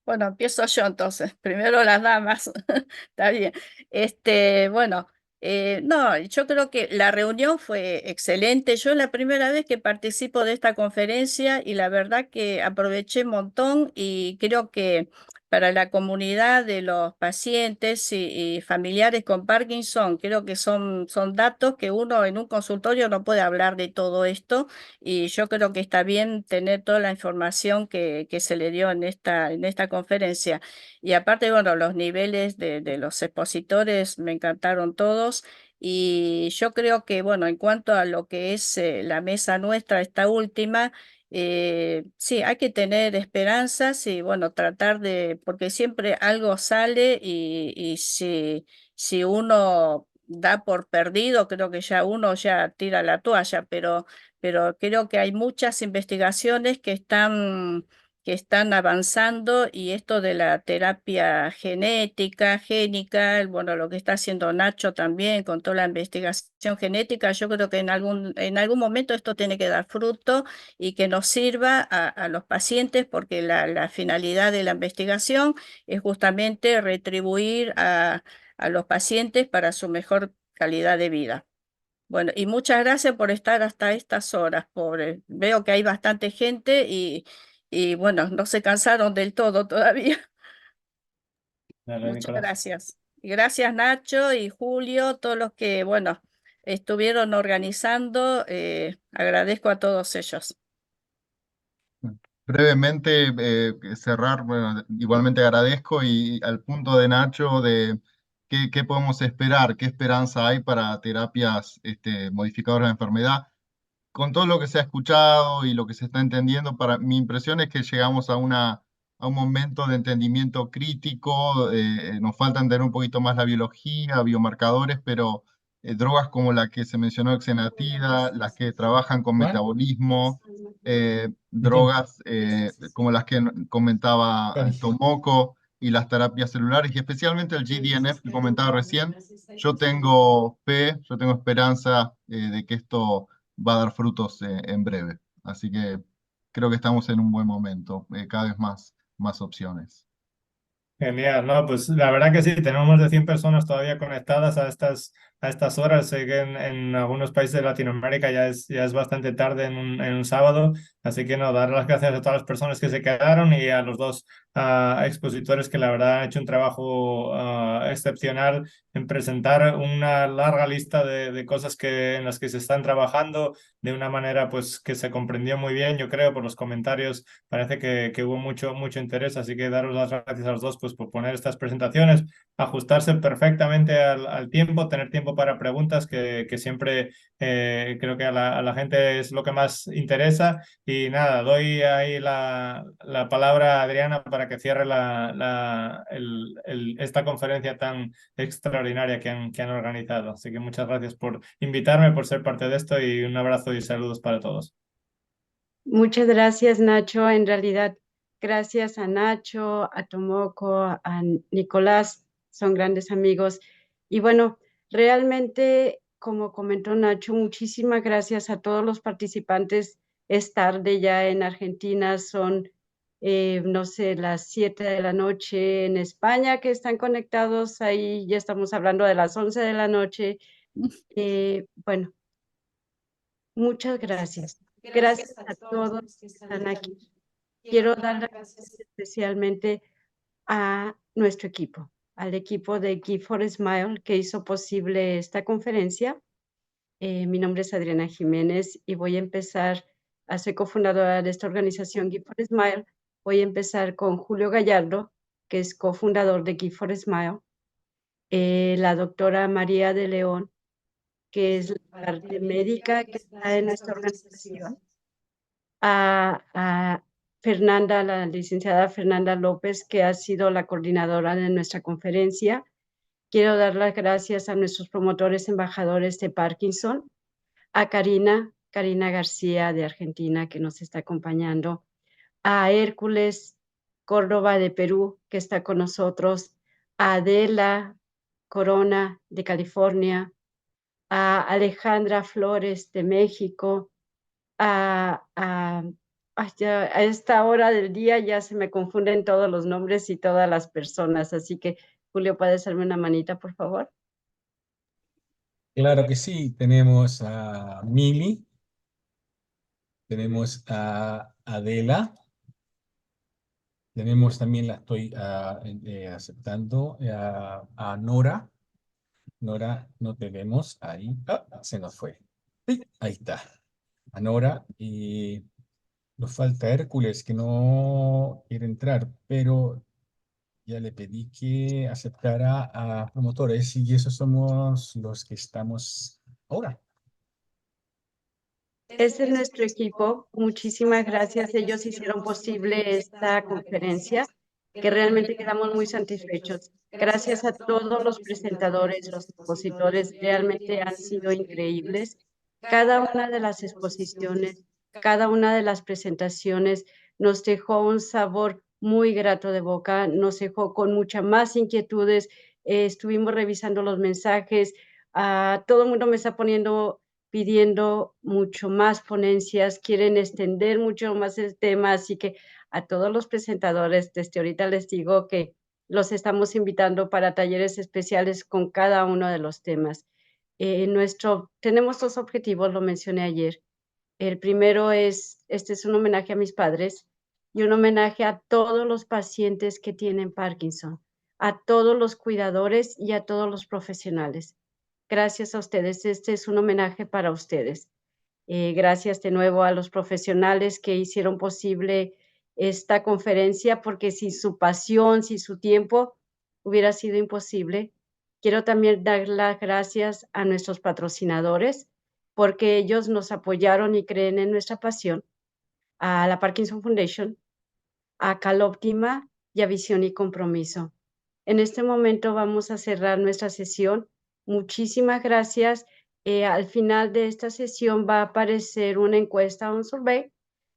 Bueno, empiezo yo entonces. Primero las damas. Está bien. Bueno, no, yo creo que la reunión fue excelente. Yo es la primera vez que participo de esta conferencia y la verdad que aproveché un montón y creo que para la comunidad de los pacientes y familiares con Parkinson, creo que son datos que uno en un consultorio no puede hablar de todo esto y yo creo que está bien tener toda la información que se le dio en esta conferencia. Y aparte, bueno, los niveles de los expositores me encantaron todos. Y yo creo que, bueno, en cuanto a lo que es la mesa nuestra, esta última, sí, hay que tener esperanzas y, bueno, tratar porque siempre algo sale y si uno da por perdido, creo que ya uno ya tira la toalla, pero creo que hay muchas investigaciones que están avanzando y esto de la terapia genética, génica, bueno, lo que está haciendo Nacho también con toda la investigación genética, yo creo que en algún momento esto tiene que dar fruto y que nos sirva a los pacientes porque la finalidad de la investigación es justamente retribuir a los pacientes para su mejor calidad de vida. Bueno, y muchas gracias por estar hasta estas horas, pobre. Veo que hay bastante gente y bueno, no se cansaron del todo todavía. Dale, Muchas Nicolás. gracias. Y gracias Nacho y Julio, todos los que, bueno, estuvieron organizando. Agradezco a todos ellos. Brevemente, cerrar, bueno, igualmente agradezco y al punto de Nacho de qué podemos esperar, qué esperanza hay para terapias modificadoras de enfermedad. Con todo lo que se ha escuchado y lo que se está entendiendo, mi impresión es que llegamos a un momento de entendimiento crítico, nos falta entender un poquito más la biología, biomarcadores, pero drogas como la que se mencionó, Xenatida, las que trabajan con Juan, metabolismo, Nitin, drogas como las que comentaba Cari. Tomoko y las terapias celulares, y especialmente el GDNF que comentaba recién. Yo tengo fe, yo tengo esperanza de que esto va a dar frutos en breve. Así que creo que estamos en un buen momento, cada vez más opciones. Genial, no, pues la verdad que sí, tenemos más de 100 personas todavía conectadas a estas horas. Sé que en algunos países de Latinoamérica ya es bastante tarde en un sábado, así que no, dar las gracias a todas las personas que se quedaron y a los dos expositores que la verdad han hecho un trabajo excepcional en presentar una larga lista de cosas en las que se están trabajando de una manera pues que se comprendió muy bien, yo creo, por los comentarios. Parece que hubo mucho interés, así que daros las gracias a los dos pues, por poner estas presentaciones, ajustarse perfectamente al tiempo, tener tiempo para preguntas, que siempre creo que a la gente es lo que más interesa. Y nada, doy ahí la palabra a Adriana para que cierre esta conferencia tan extraordinaria que han organizado. Así que muchas gracias por invitarme, por ser parte de esto y un abrazo y saludos para todos. Muchas gracias, Nacho. En realidad, gracias a Nacho, a Tomoko, a Nicolás, son grandes amigos. Y bueno, realmente, como comentó Nacho, muchísimas gracias a todos los participantes. Es tarde ya en Argentina, son, no sé, las 7 de la noche en España que están conectados. Ahí ya estamos hablando de las 11 de la noche. Bueno, muchas gracias. Gracias a todos los que están aquí. Quiero dar las gracias especialmente a nuestro equipo, al equipo de Give for Smile que hizo posible esta conferencia. Mi nombre es Adriana Jiménez y voy a empezar, soy cofundadora de esta organización Give for Smile. Voy a empezar con Julio Gallardo, que es cofundador de Give for Smile, la doctora María de León, que es la parte médica que está en nuestra organización, a Fernanda, la licenciada Fernanda López, que ha sido la coordinadora de nuestra conferencia. Quiero dar las gracias a nuestros promotores embajadores de Parkinson, a Karina García de Argentina, que nos está acompañando, a Hércules Córdoba de Perú, que está con nosotros, a Adela Corona de California, a Alejandra Flores de México, a esta hora del día ya se me confunden todos los nombres y todas las personas, así que Julio, ¿puedes hacerme una manita, por favor? Claro que sí, tenemos a Mili, tenemos a Adela, tenemos también, la estoy aceptando, a Nora. Nora, no te vemos ahí. Ah, se nos fue. Sí, ahí está. A Nora y nos falta Hércules que no quiere entrar, pero ya le pedí que aceptara a promotores y esos somos los que estamos ahora. Ese es nuestro equipo. Muchísimas gracias. Ellos hicieron posible esta conferencia, que realmente quedamos muy satisfechos. Gracias a todos los presentadores, los expositores, realmente han sido increíbles. Cada una de las exposiciones, cada una de las presentaciones nos dejó un sabor muy grato de boca, nos dejó con muchas más inquietudes. Estuvimos revisando los mensajes. Todo el mundo me está pidiendo mucho más ponencias, quieren extender mucho más el tema, así que a todos los presentadores, desde ahorita les digo que los estamos invitando para talleres especiales con cada uno de los temas. Tenemos dos objetivos, lo mencioné ayer. El primero este es un homenaje a mis padres y un homenaje a todos los pacientes que tienen Parkinson, a todos los cuidadores y a todos los profesionales. Gracias a ustedes, este es un homenaje para ustedes. Gracias de nuevo a los profesionales que hicieron posible esta conferencia, porque sin su pasión, sin su tiempo, hubiera sido imposible. Quiero también dar las gracias a nuestros patrocinadores, porque ellos nos apoyaron y creen en nuestra pasión, a la Parkinson Foundation, a Calóptima y a Visión y Compromiso. En este momento vamos a cerrar nuestra sesión. Muchísimas gracias. Al final de esta sesión va a aparecer una encuesta, un survey,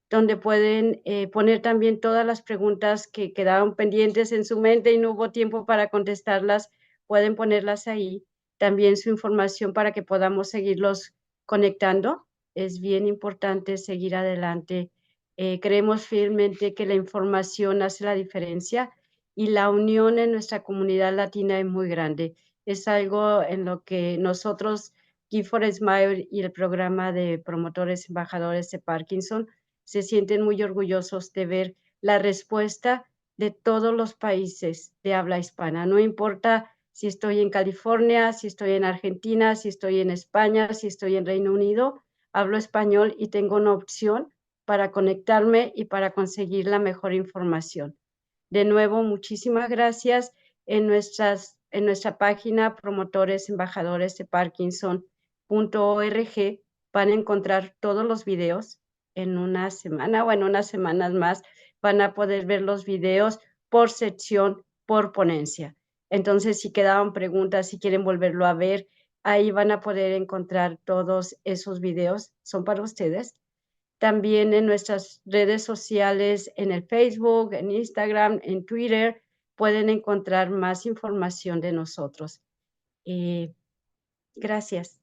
donde pueden poner también todas las preguntas que quedaron pendientes en su mente y no hubo tiempo para contestarlas. Pueden ponerlas ahí. También su información para que podamos seguirlos conectando. Es bien importante seguir adelante. Creemos firmemente que la información hace la diferencia y la unión en nuestra comunidad latina es muy grande. Es algo en lo que nosotros, Gift for a Smile y el programa de promotores embajadores de Parkinson, se sienten muy orgullosos de ver la respuesta de todos los países de habla hispana. No importa si estoy en California, si estoy en Argentina, si estoy en España, si estoy en Reino Unido, hablo español y tengo una opción para conectarme y para conseguir la mejor información. De nuevo, muchísimas gracias. En nuestra página promotores embajadores de Parkinson.org van a encontrar todos los videos. En una semana o en unas semanas más van a poder ver los videos por sección, por ponencia. Entonces, si quedaban preguntas, si quieren volverlo a ver, ahí van a poder encontrar todos esos videos. Son para ustedes. También en nuestras redes sociales, en el Facebook, en Instagram, en Twitter, pueden encontrar más información de nosotros. Gracias.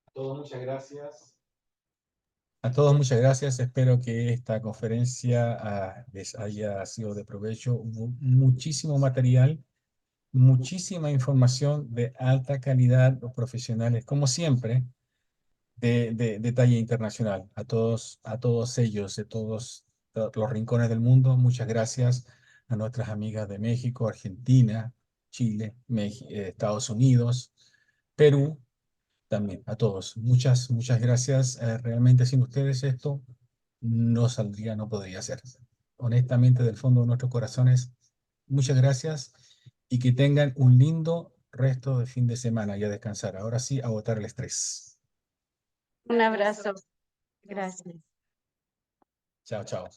A todos muchas gracias. A todos muchas gracias. Espero que esta conferencia les haya sido de provecho. Hubo muchísimo material, muchísima información de alta calidad, los profesionales, como siempre, de talla internacional. A todos ellos, de todos los rincones del mundo, muchas gracias a nuestras amigas de México, Argentina, Chile, Estados Unidos, Perú, también, a todos. Muchas gracias. Realmente sin ustedes esto no saldría, no podría ser. Honestamente, del fondo de nuestros corazones, muchas gracias y que tengan un lindo resto de fin de semana y a descansar. Ahora sí, a botar el estrés. Un abrazo. Gracias. Chao, chao.